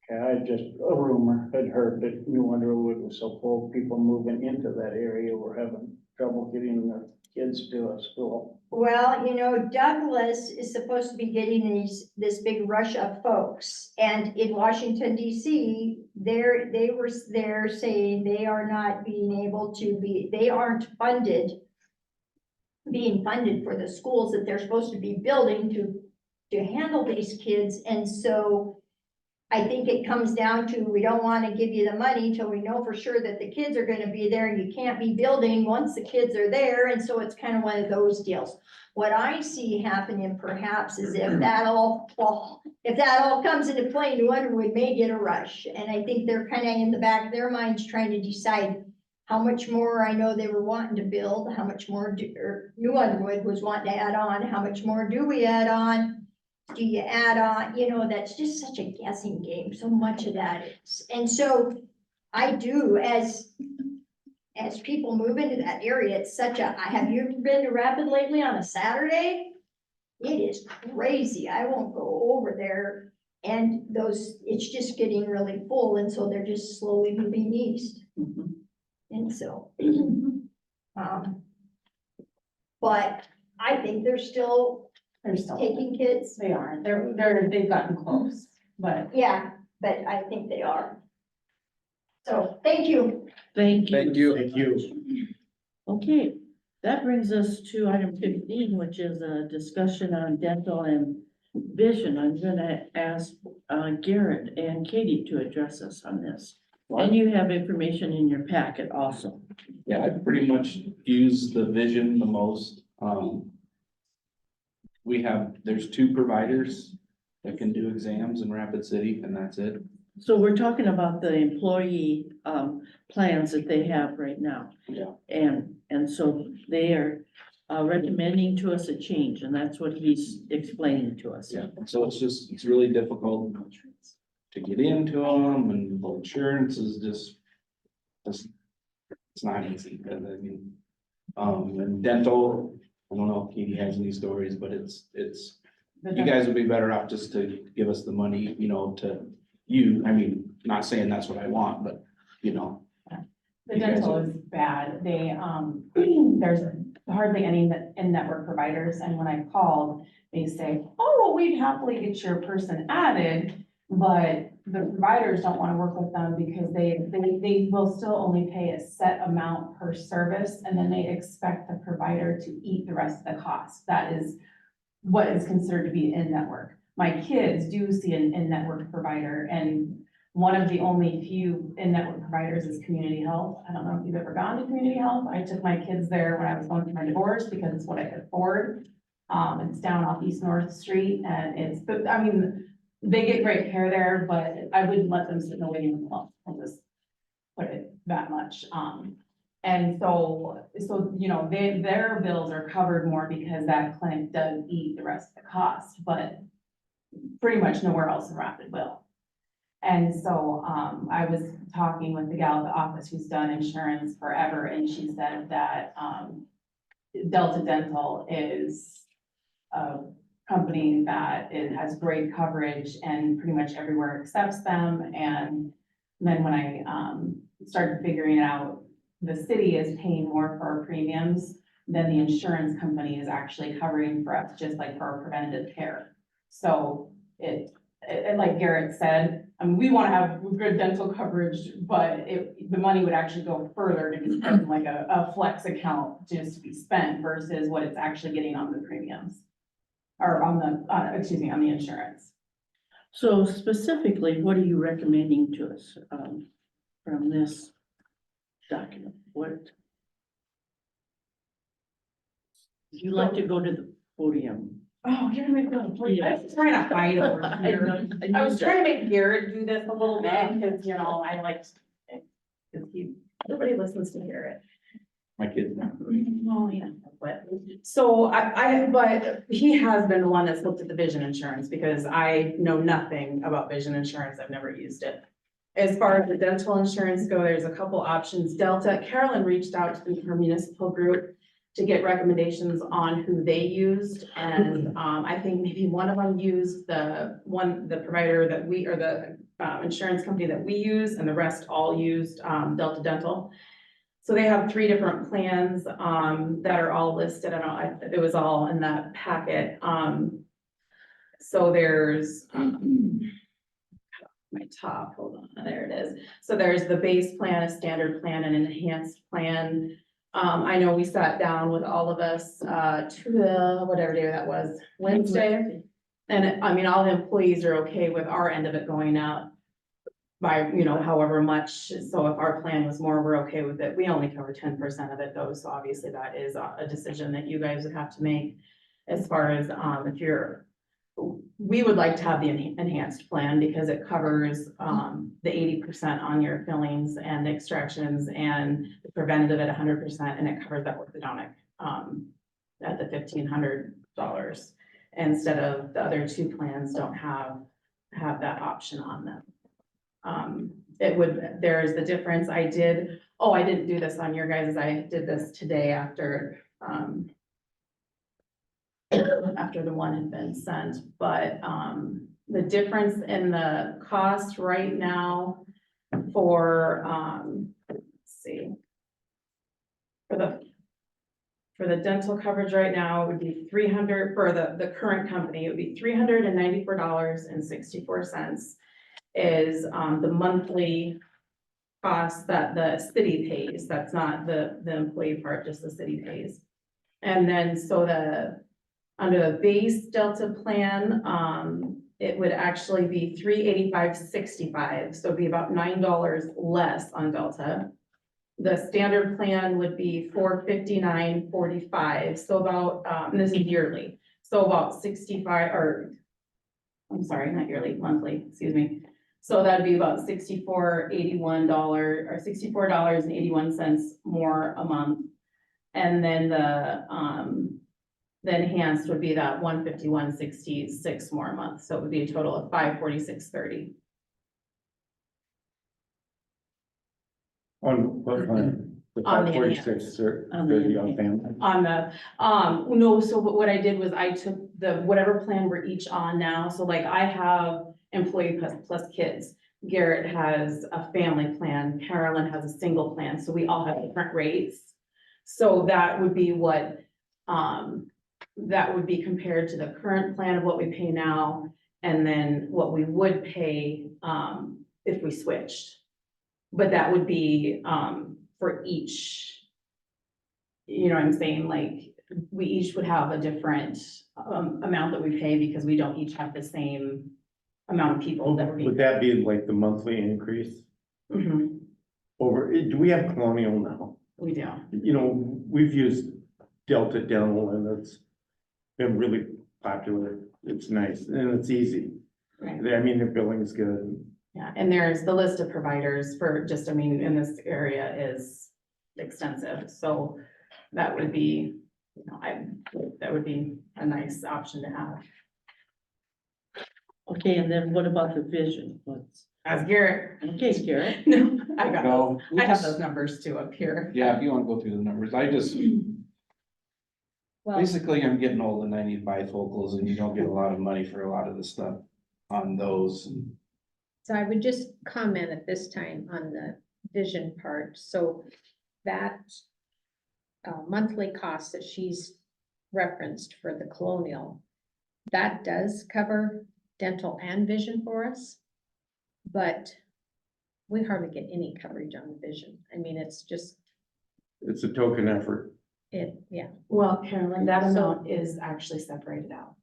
Yeah, I just, a rumor, had heard that New Underwood was so full, people moving into that area were having trouble getting their kids to a school. Well, you know, Douglas is supposed to be getting this big rush of folks, and in Washington DC, they were saying they are not being able to be, they aren't being funded for the schools that they're supposed to be building to handle these kids, and so I think it comes down to, we don't want to give you the money till we know for sure that the kids are gonna be there, and you can't be building once the kids are there, and so it's kind of one of those deals. What I see happening perhaps is if that all comes into play, New Underwood may get a rush, and I think they're kind of in the back of their minds trying to decide how much more. I know they were wanting to build, how much more New Underwood was wanting to add on, how much more do we add on? Do you add on, you know, that's just such a guessing game, so much of that is. And so I do, as people move into that area, it's such a, have you ever been to Rapid lately on a Saturday? It is crazy. I won't go over there, and it's just getting really full, and so they're just slowly moving east. And so, but I think they're still taking kids. They are, they've gotten close, but. Yeah, but I think they are. So, thank you. Thank you. Thank you. Thank you. Okay, that brings us to item 15, which is a discussion on dental and vision, I'm gonna ask Garrett and Katie to address us on this. And you have information in your packet also. Yeah, I pretty much use the vision the most. There's 2 providers that can do exams in Rapid City, and that's it. So we're talking about the employee plans that they have right now. Yeah. And so they are recommending to us a change, and that's what he's explaining to us. Yeah, so it's really difficult to get into them, and the insurance is just, it's not easy, because I mean, and dental, I don't know if Katie has any stories, but it's, you guys would be better off just to give us the money, I mean, not saying that's what I want, but, The You guys dental are- is bad. They, there's hardly any in-network providers, and when I called, they say, oh, well, we'd happily get your person added, but the providers don't wanna work with them because they will still only pay a set amount per service, and then they expect the provider to eat the rest of the cost. That is what is considered to be in-network. My kids do see an in-network provider, and one of the only few in-network providers is Community Health. I don't know if you've ever gone to Community Health. I took my kids there when I was going through my divorce because it's what I could afford. It's down off East North Street, and but I mean, they get great care there, but I wouldn't let them sit in the waiting room alone. I'll just put it that much. And so, their bills are covered more because that clinic does eat the rest of the cost, but pretty much nowhere else in Rapid will. And so, I was talking with the gal at the office who's done insurance forever, and she said that, Delta Dental is a company that it has great coverage and pretty much everywhere accepts them. And then when I, started figuring it out, the city is paying more for our premiums than the insurance company is actually covering for us, just like for our preventative care. So it like Garrett said, I mean, we want to have good dental coverage, but the money would actually go further to be spent in like a flex account just to be spent versus what it's actually getting on the premiums. Or on the insurance. So specifically, what are you recommending to us from this document? What? Would you like to go to the podium? Oh, you're gonna go. Yeah. I was trying to hide over I here. know, I was trying to make Garrett do this a little bit, because, I like, everybody listens to Garrett. my kids. Well, yeah, but, so but he has been the one that's looked at the vision insurance, because I know nothing about vision insurance, I've never used it. As far as the dental insurance go, there's a couple options. Delta, Carolyn reached out to her municipal group to get recommendations on who they used, and I think maybe one of them used the provider that we, or the insurance company that we use, and the rest all used Delta Dental. So they have 3 different plans that are all listed. I don't know, it was all in that packet. So there's my top, hold on, there it is. So there's the base plan, a standard plan, and an enhanced plan. I know we sat down with all of us to whatever day that was, Wednesday. And I mean, all the employees are okay with our end of it going out by, however much. So if our plan was more, we're okay with it. We only cover 10% of it though. So obviously that is a decision that you guys would have to make as far as we would like to have the enhanced plan because it covers the 80% on your fillings and the extractions and the preventative at 100%, and it covers that orthodontic at the $1,500 instead of the other 2 plans don't have that option on them. There's the difference. I didn't do this on your guys', I did this today after the one had been sent, but the difference in the cost right now for, let's see, for the dental coverage right now, it would be $300 for the current company, it would be $394.64 is the monthly cost that the city pays. That's not the employee part, just the city pays. And then, so Under the base Delta plan, it would actually be $385.65, so it'd be about $9 less on Delta. The standard plan would be $459.45, so about, and this is yearly, so about 65, or, I'm sorry, not yearly, monthly, excuse me. So that'd be about $64.81 or $64.81 more a month. And then the enhanced would be that $151.66 more a month, so it would be a total of $546.30. On what plan? The On the 546 or On the the young family? On the, no, so what I did was I took the, whatever plan we're each on now, so like I have employee plus kids. Garrett has a family plan, Carolyn has a single plan, so we all have different rates. So that would be what, that would be compared to the current plan of what we pay now, and then what we would pay, if we switched. But that would be, for each, you know what I'm saying, like, we each would have a different, amount that we pay because we don't each have the same amount of people that we're. Would that be like the monthly increase Mhm, over, do we have Colonial now? we do. You know, we've used Delta Dental and it's been really popular. It's nice and it's easy. Right. I mean, their billing is good. Yeah, and there's the list of providers for just, I mean, in this area is extensive, so that would be, you know, that would be a nice option to have. Okay, and then what about the vision? What's, As Garrett, okay, Garrett? no, I got No, those, I have those numbers too up here. Yeah, if you wanna go through the numbers, I just, Well, basically, I'm getting all the 90 bifocals and you don't get a lot of money for a lot of the stuff on those. so I would just comment at this time on the vision part, so that monthly cost that she's referenced for the Colonial, that does cover dental and vision for us, but we hardly get any coverage on the vision. I mean, it's just, It's a token effort. yeah. Well, Carolyn, that So- amount is actually separated out.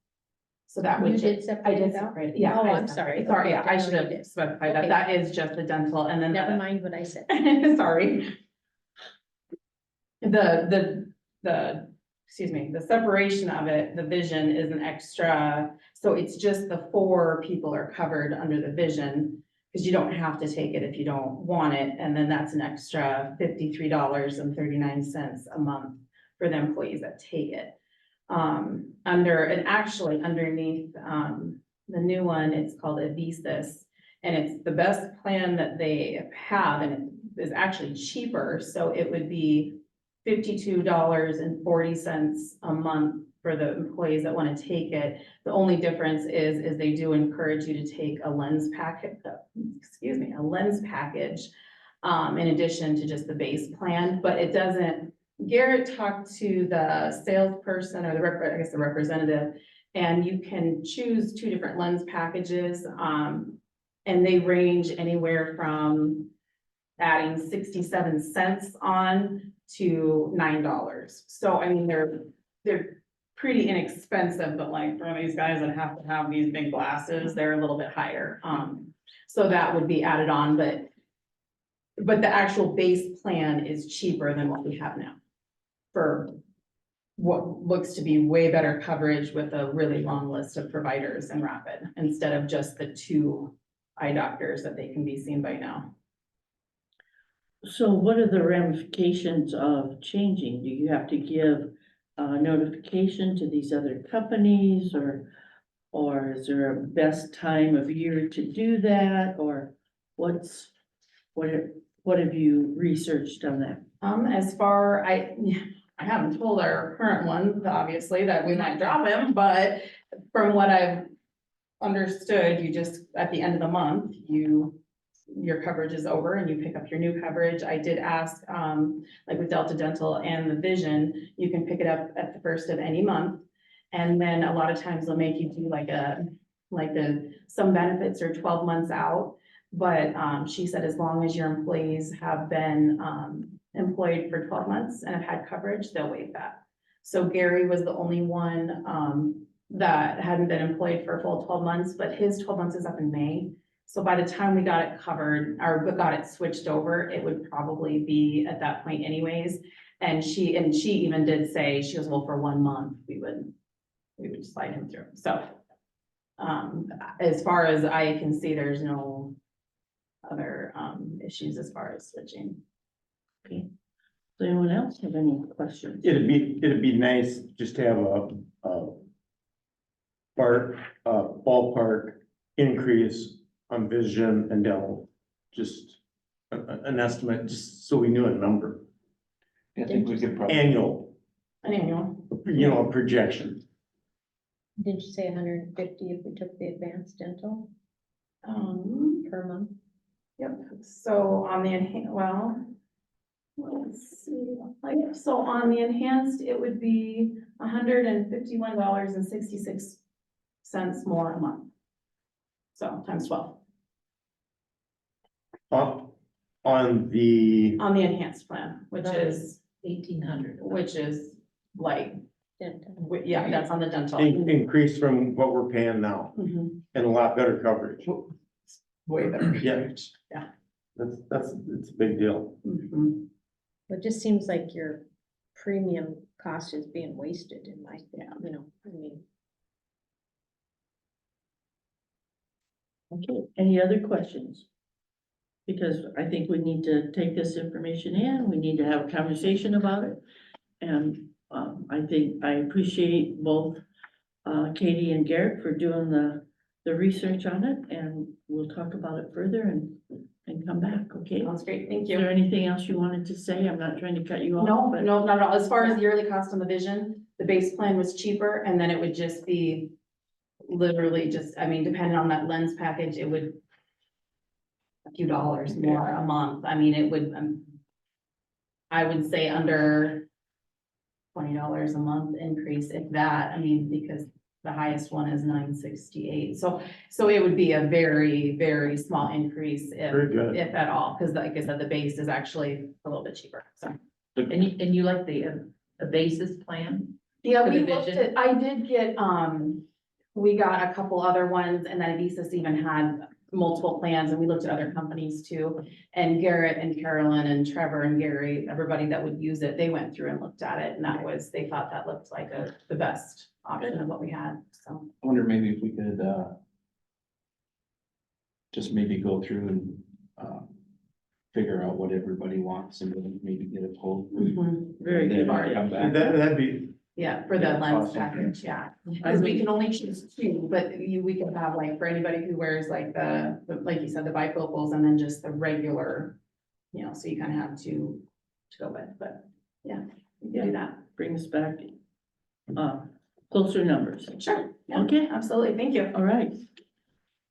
So that You would. did I separate did it out? separate it, yeah. Oh, I I'm sorry. Sorry, yeah, Okay, I I know should you have did. specified that. Okay. That is just the dental and then. Never mind what I said. Sorry. Excuse me, the separation of it, the vision is an extra, so it's just the 4 people are covered under the vision. Cause you don't have to take it if you don't want it, and then that's an extra $53.39 a month for the employees that take it. Underneath, the new one, it's called Avisis, and it's the best plan that they have, and it is actually cheaper, so it would be $52.40 a month for the employees that want to take it. The only difference is they do encourage you to take a lens package, a lens package, in addition to just the base plan, but it doesn't. Garrett talked to the salesperson or the representative, and you can choose 2 different lens packages, and they range anywhere from adding 67 cents on to $9. So I mean, they're pretty inexpensive, but like for these guys that have to have these big glasses, they're a little bit higher. So that would be added on, but the actual base plan is cheaper than what we have now for what looks to be way better coverage with a really long list of providers in Rapid instead of just the 2 eye doctors that they can be seen by now. So what are the ramifications of changing? Do you have to give notification to these other companies, or is there a best time of year to do that, or what have you researched on that? As far, I haven't told our current one, obviously, that we might drop him, but from what I've understood, you just, at the end of the month, your coverage is over and you pick up your new coverage. I did ask, like with Delta Dental and the Vision, you can pick it up at the first of any month. And then a lot of times they'll make you do some benefits are 12 months out. But she said as long as your employees have been employed for 12 months and have had coverage, they'll waive that. So Gary was the only one, that hadn't been employed for a full 12 months, but his 12 months is up in May. So by the time we got it covered, or got it switched over, it would probably be at that point anyways. And she even did say, she goes, well, for 1 month, we would slide him through, so. As far as I can see, there's no other, issues as far as switching. Okay. Does anyone else have any questions? It'd be nice just to have ballpark increase on vision and dental. Just an estimate, just so we knew a number, I think we could probably. annual, Annual. a projection. Did you say 150 if we took the advanced dental per month? Yep, so on the let's see, so on the enhanced, it would be $151.66 more a month. So times 12, On the, enhanced plan, which is, 1,800. which is like, Dental. yeah, that's on the dental. increase from what we're paying now, Mhm. and a lot better coverage. Way better. Yeah. Yeah. It's a big deal. Mhm. It just seems like your premium cost is being wasted in my, you know, I mean. Okay, any other questions? Because I think we need to take this information in, we need to have a conversation about it. And I think I appreciate both Katie and Garrett for doing the research on it, and we'll talk about it further and come back, okay? Sounds great, thank Is you. there anything else you wanted to say? I'm not trying to cut you off. No, but- no, not at all. As far as the yearly cost on the vision, the base plan was cheaper, and then it would just be literally just, I mean, depending on that lens package, it would a few dollars more a month. I mean, it would, I would say under $20 a month increase, if that, I mean, because the highest one is $968. So it would be a very, very small increase Very good. if at all, because like I said, the base is actually a little bit cheaper, so. And you like the basis plan? Yeah, For we the looked vision? at, I did get, we got a couple other ones, and then Avisus even had multiple plans, and we looked at other companies too. And Garrett and Carolyn and Trevor and Gary, everybody that would use it, they went through and looked at it, and they thought that looked like the best option of what we had, so. I wonder maybe if we could, just maybe go through and, figure out what everybody wants and then maybe get a quote. Very good. Then come back. That'd be, Yeah, for the Yeah, lens awesome. package, yeah, because we can only choose two, but we can have like, for anybody who wears like like you said, the bifocals and then just the regular, so you kind of have two to go with, but yeah, we can do that. Bring us back, closer numbers. Sure. Yeah, Okay. absolutely, thank you. All right.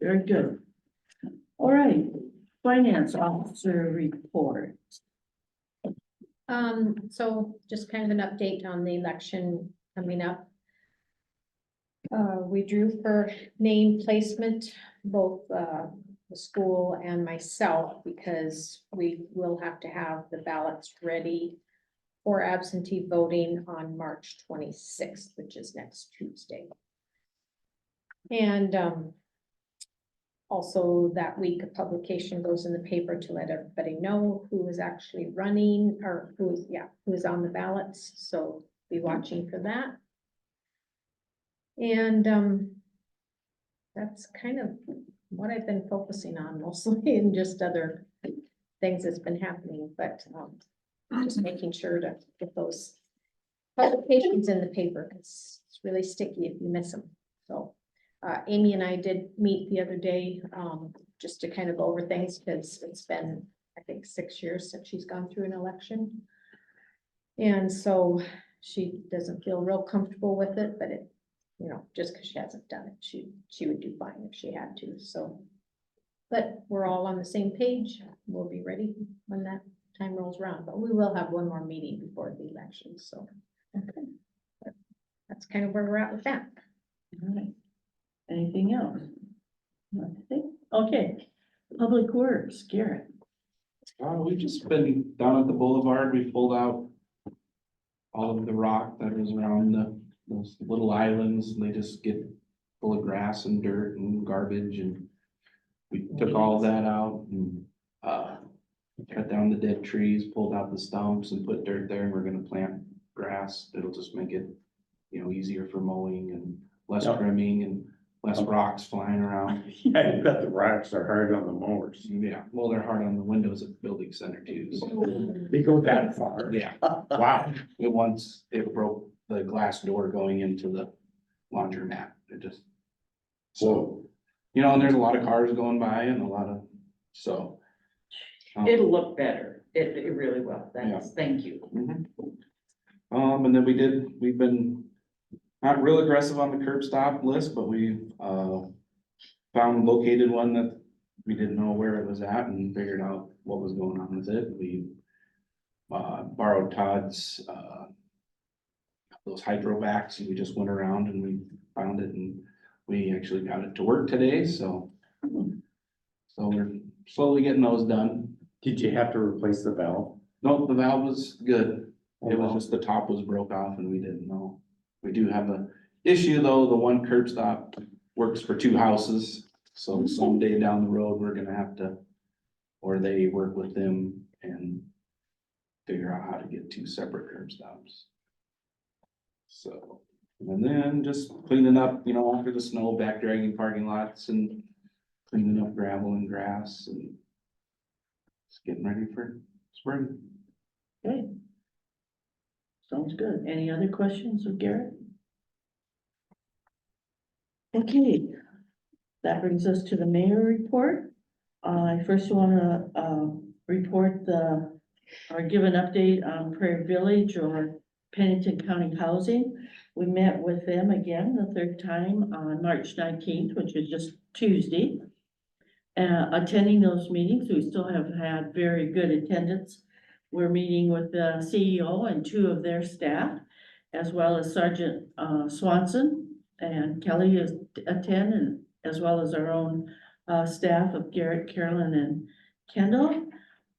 Very good. All right, finance officer report. So just kind of an update on the election coming up. We drew for name placement, both, the school and myself, because we will have to have the ballots ready for absentee voting on March 26th, which is next Tuesday. And, also that week, a publication goes in the paper to let everybody know who is actually running, or who is on the ballots, so be watching for that. And that's kind of what I've been focusing on mostly, and just other things that's been happening, but just making sure to get those publications in the paper, because it's really sticky if you miss them, so. Amy and I did meet the other day, just to kind of go over things, because it's been, I think, 6 years since she's gone through an election. And so she doesn't feel real comfortable with it, but it, just because she hasn't done it, she would do fine if she had to, so. But we're all on the same page. We'll be ready when that time rolls around, but we will have one more meeting before the election, so. Okay. But that's kind of where we're at with that. All right. Anything else? Nothing? Okay, Public Works, Garrett. We've just been down at the boulevard, we pulled out all of the rock that was around those little islands, and they just get full of grass and dirt and garbage, and we took all of that out and, cut down the dead trees, pulled out the stumps and put dirt there, and we're gonna plant grass. It'll just make it, easier for mowing and less Yep. trimming and less rocks flying around. Yeah, you bet the rocks are hard on the mowers. Yeah, well, they're hard on the windows at the building center too, so, They go that far. yeah. Wow. It broke the glass door going into the laundromat. It just. So, and there's a lot of cars going by and a lot of, so. It'll look better. It really will. Thank you. Mhm. And then we've been not real aggressive on the curb stop list, but we, located one that we didn't know where it was at and figured out what was going on with it. We, borrowed Todd's, those hydrovacs, and we just went around and we found it, and we actually got it to work today, so. So we're slowly getting those done. Did you have to replace the valve? Nope, the valve was good. Oh, It was wow. just the top was broke off and we didn't know. We do have a issue though, the one curb stop works for two houses. So someday down the road, we're gonna have to, or they work with them and figure out how to get two separate curb stops. So, and then just cleaning up, after the snow, back dragging parking lots and cleaning up gravel and grass and just getting ready for spring. Okay. Sounds good. Any other questions of Garrett? Okay, that brings us to the mayor report. I first wanna, report or give an update on Prairie Village or Pennington County Housing. We met with them again the third time on March 19th, which is just Tuesday. Attending those meetings, we still have had very good attendance. We're meeting with the CEO and two of their staff, as well as Sergeant Swanson and Kelly is attend, and as well as our own staff of Garrett, Carolyn, and Kendall.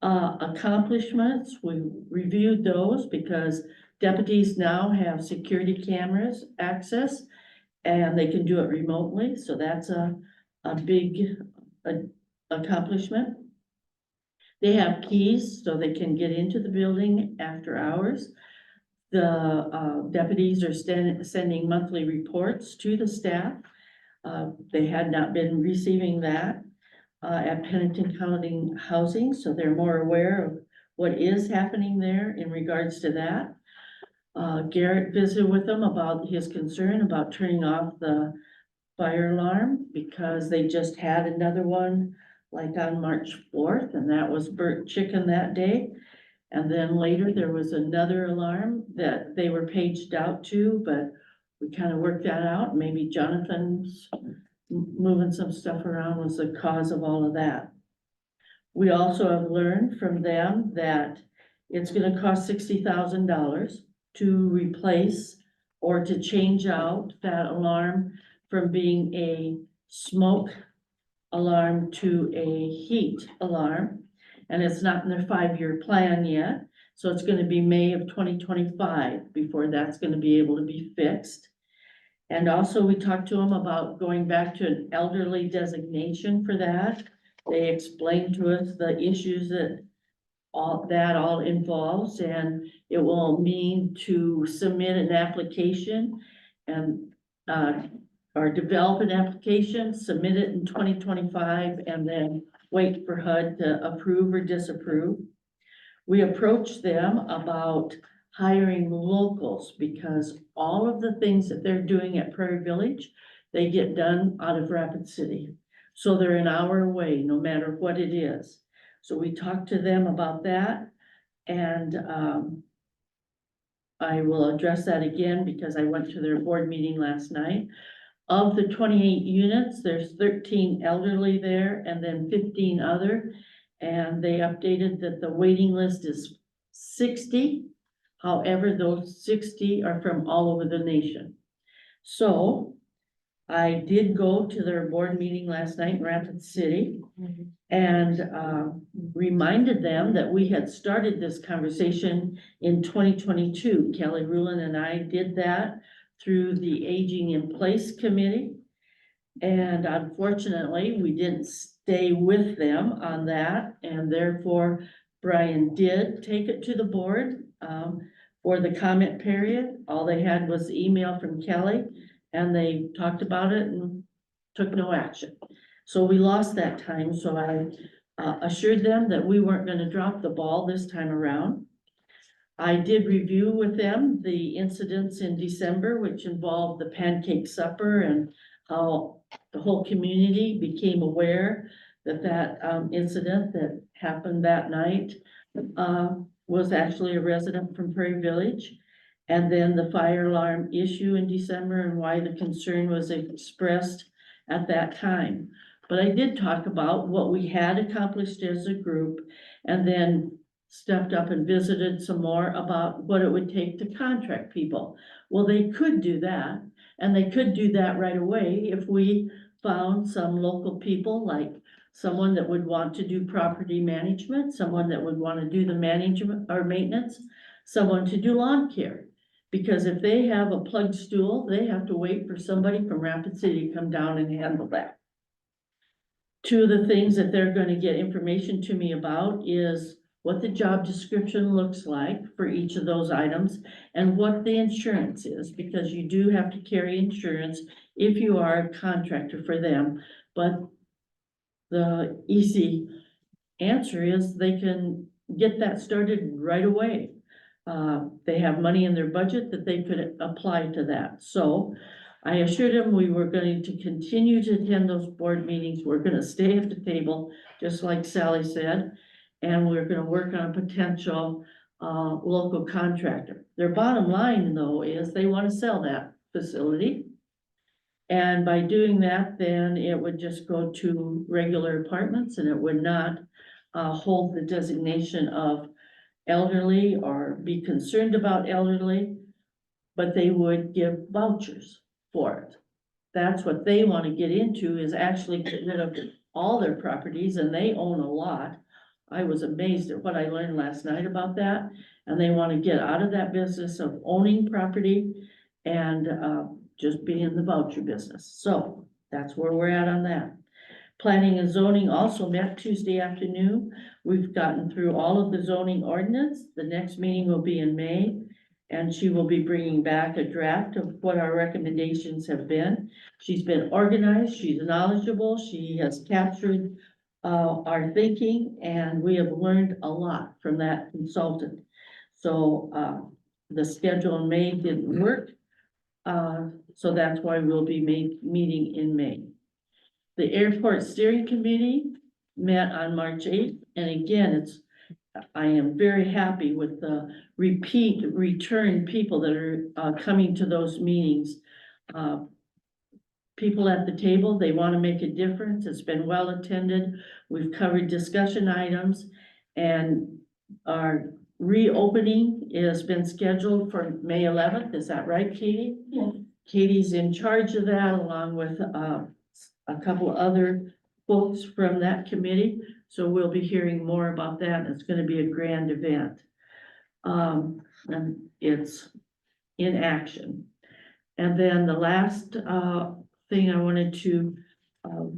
Accomplishments, we reviewed those because deputies now have security cameras access and they can do it remotely, so that's a big accomplishment. They have keys so they can get into the building after hours. The deputies are sending monthly reports to the staff. They had not been receiving that at Pennington County Housing, so they're more aware of what is happening there in regards to that. Garrett visited with them about his concern about turning off the fire alarm because they just had another one like on March 4th, and that was burnt chicken that day. And then later there was another alarm that they were paged out to, but we kind of worked that out. Maybe Jonathan's moving some stuff around was the cause of all of that. We also have learned from them that it's gonna cost $60,000 to replace or to change out that alarm from being a smoke alarm to a heat alarm. And it's not in their 5-year plan yet, so it's gonna be May of 2025 before that's gonna be able to be fixed. And also, we talked to them about going back to an elderly designation for that. They explained to us the issues that all involves, and it will mean to submit an application and, or develop an application, submit it in 2025, and then wait for HUD to approve or disapprove. We approached them about hiring locals because all of the things that they're doing at Prairie Village, they get done out of Rapid City. So they're an hour away, no matter what it is. So we talked to them about that, and I will address that again because I went to their board meeting last night. Of the 28 units, there's 13 elderly there and then 15 other. And they updated that the waiting list is 60. However, those 60 are from all over the nation. So I did go to their board meeting last night in Rapid City and reminded them that we had started this conversation in 2022. Kelly Rulon and I did that through the Aging in Place Committee. And unfortunately, we didn't stay with them on that, and therefore Brian did take it to the board for the comment period. All they had was the email from Kelly, and they talked about it and took no action. So we lost that time, so I assured them that we weren't gonna drop the ball this time around. I did review with them the incidents in December, which involved the pancake supper and how the whole community became aware that that incident that happened that night was actually a resident from Prairie Village. And then the fire alarm issue in December and why the concern was expressed at that time. But I did talk about what we had accomplished as a group and then stepped up and visited some more about what it would take to contract people. Well, they could do that, and they could do that right away if we found some local people, like someone that would want to do property management, someone that would want to do the management or maintenance, someone to do lawn care. Because if they have a plugged stool, they have to wait for somebody from Rapid City to come down and handle that. Two of the things that they're gonna get information to me about is what the job description looks like for each of those items and what the insurance is, because you do have to carry insurance if you are a contractor for them. But the easy answer is they can get that started right away. They have money in their budget that they could apply to that. So I assured them we were going to continue to attend those board meetings. We're gonna stay at the table, just like Sally said. And we're gonna work on a potential local contractor. Their bottom line, though, is they wanna sell that facility. And by doing that, then it would just go to regular apartments and it would not hold the designation of elderly or be concerned about elderly, but they would give vouchers for it. That's what they wanna get into, is actually get rid of all their properties, and they own a lot. I was amazed at what I learned last night about that, and they want to get out of that business of owning property and just be in the voucher business. So that's where we're at on that. Planning and zoning also met Tuesday afternoon. We've gotten through all of the zoning ordinance. The next meeting will be in May, and she will be bringing back a draft of what our recommendations have been. She's been organized, she's knowledgeable, she has captured our thinking, and we have learned a lot from that consultant. So the schedule in May didn't work. So that's why we'll be meeting in May. The airport steering committee met on March 8th, and again, I am very happy with the return people that are coming to those meetings. People at the table, they want to make a difference. It's been well attended. We've covered discussion items, and our reopening has been scheduled for May 11th. Is that right, Katie? Yes. Katie's in charge of that, along with a couple of other folks from that committee. So we'll be hearing more about that. It's going to be a grand event. And it's in action. And then the last thing I wanted to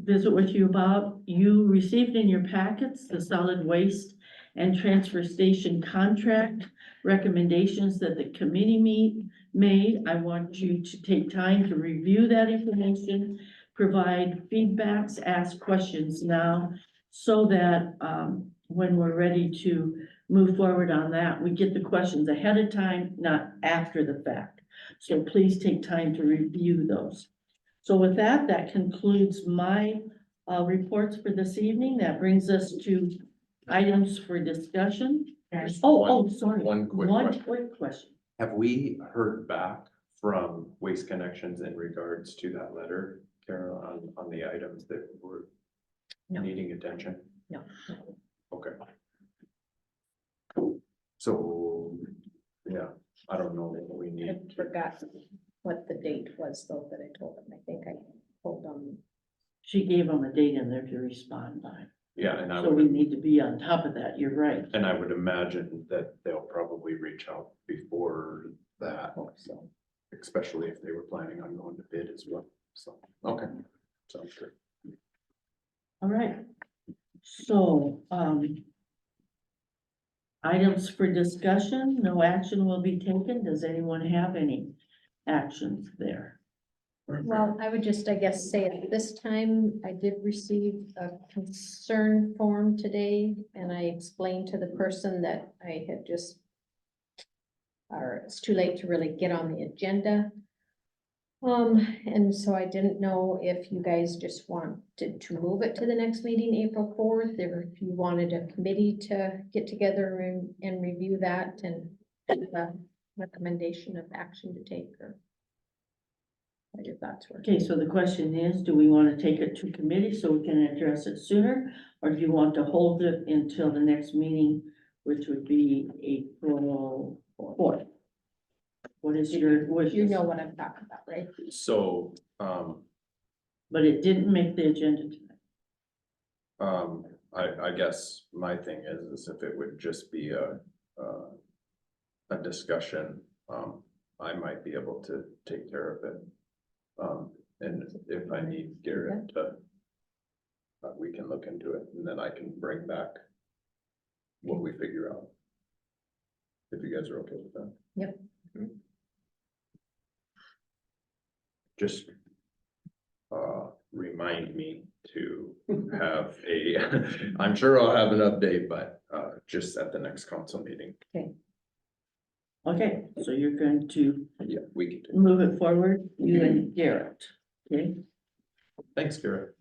visit with you about, you received in your packets the solid waste and transfer station contract recommendations that the committee made. I want you to take time to review that information, provide feedbacks, ask questions now, so that when we're ready to move forward on that, we get the questions ahead of time, not after the fact. So please take time to review those. So with that, that concludes my reports for this evening. That brings us to items for discussion. Sorry. One quick One question. quick question. Have we heard back from Waste Connections in regards to that letter, Carol, on the items that were needing attention? No. Okay. So, yeah, I don't know what we I need. forgot what the date was though that I told them. I think I She gave them a date in there to respond by. Yeah, and I So we would, need to be on top of that. You're right. and I would imagine that they'll probably reach out before that, so. Especially if they were planning on going to bid as well, so, okay, sounds good. All right. So, items for discussion, no action will be taken. Does anyone have any actions there? Well, I would just, I guess, say at this time, I did receive a concern form today, and I explained to the person that I had just, or it's too late to really get on the agenda. And so I didn't know if you guys just wanted to move it to the next meeting, April 4th, or if you wanted a committee to get together and review that and a recommendation of action to take, or what your thoughts were. Okay, so the question is, do we want to take it to committee so we can address it sooner? Or do you want to hold it until the next meeting, which would be April 4th? What is your wish? You know what I'm talking about, right? So, But it didn't make the agenda tonight. I guess my thing is if it would just be a discussion, I might be able to take care of it. And if I need Garrett to, we can look into it, and then I can bring back what we figure out. If you guys are okay with that. Yep. Just remind me to have a, I'm sure I'll have an update, but just at the next council meeting. Okay, so you're going to Yeah, we can do. move it forward, you and Garrett, okay? Thanks, Garrett.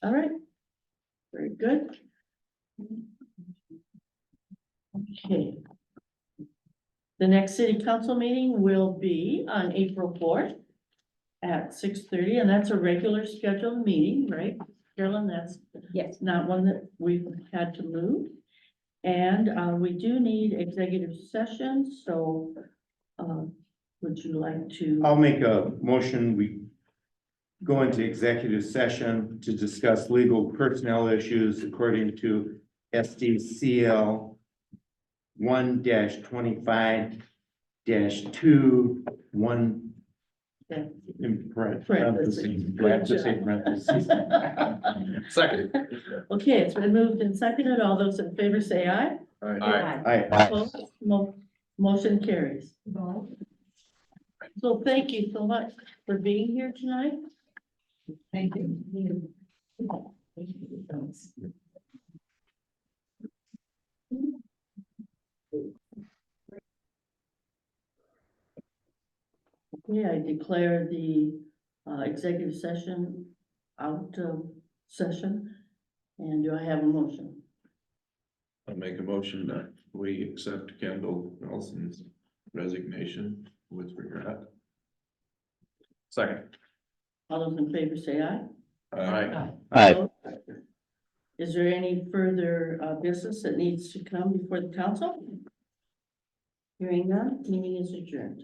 All right. Very good. Okay. The next city council meeting will be on April 4th at 6:30, and that's a regular scheduled meeting, right? Carolyn, that's Yes. not one that we've had to move. And we do need executive session, so would you like to? I'll make a motion, we go into executive session to discuss legal personnel issues according to SDCL 1-25-2-1. Okay. In parentheses. Second. Okay, it's been moved and seconded. All those in favor say aye. Aye. Opposed? Motion carries. So thank you so much for being here tonight. Thank you. Okay, I declare the executive session out of session. And do I have a motion? I'll make a motion that we accept Kendall Nelson's resignation with regret. Second. All those in favor say aye. Aye. Aye. Is there any further business that needs to come before the council? Hearing none, meeting is adjourned.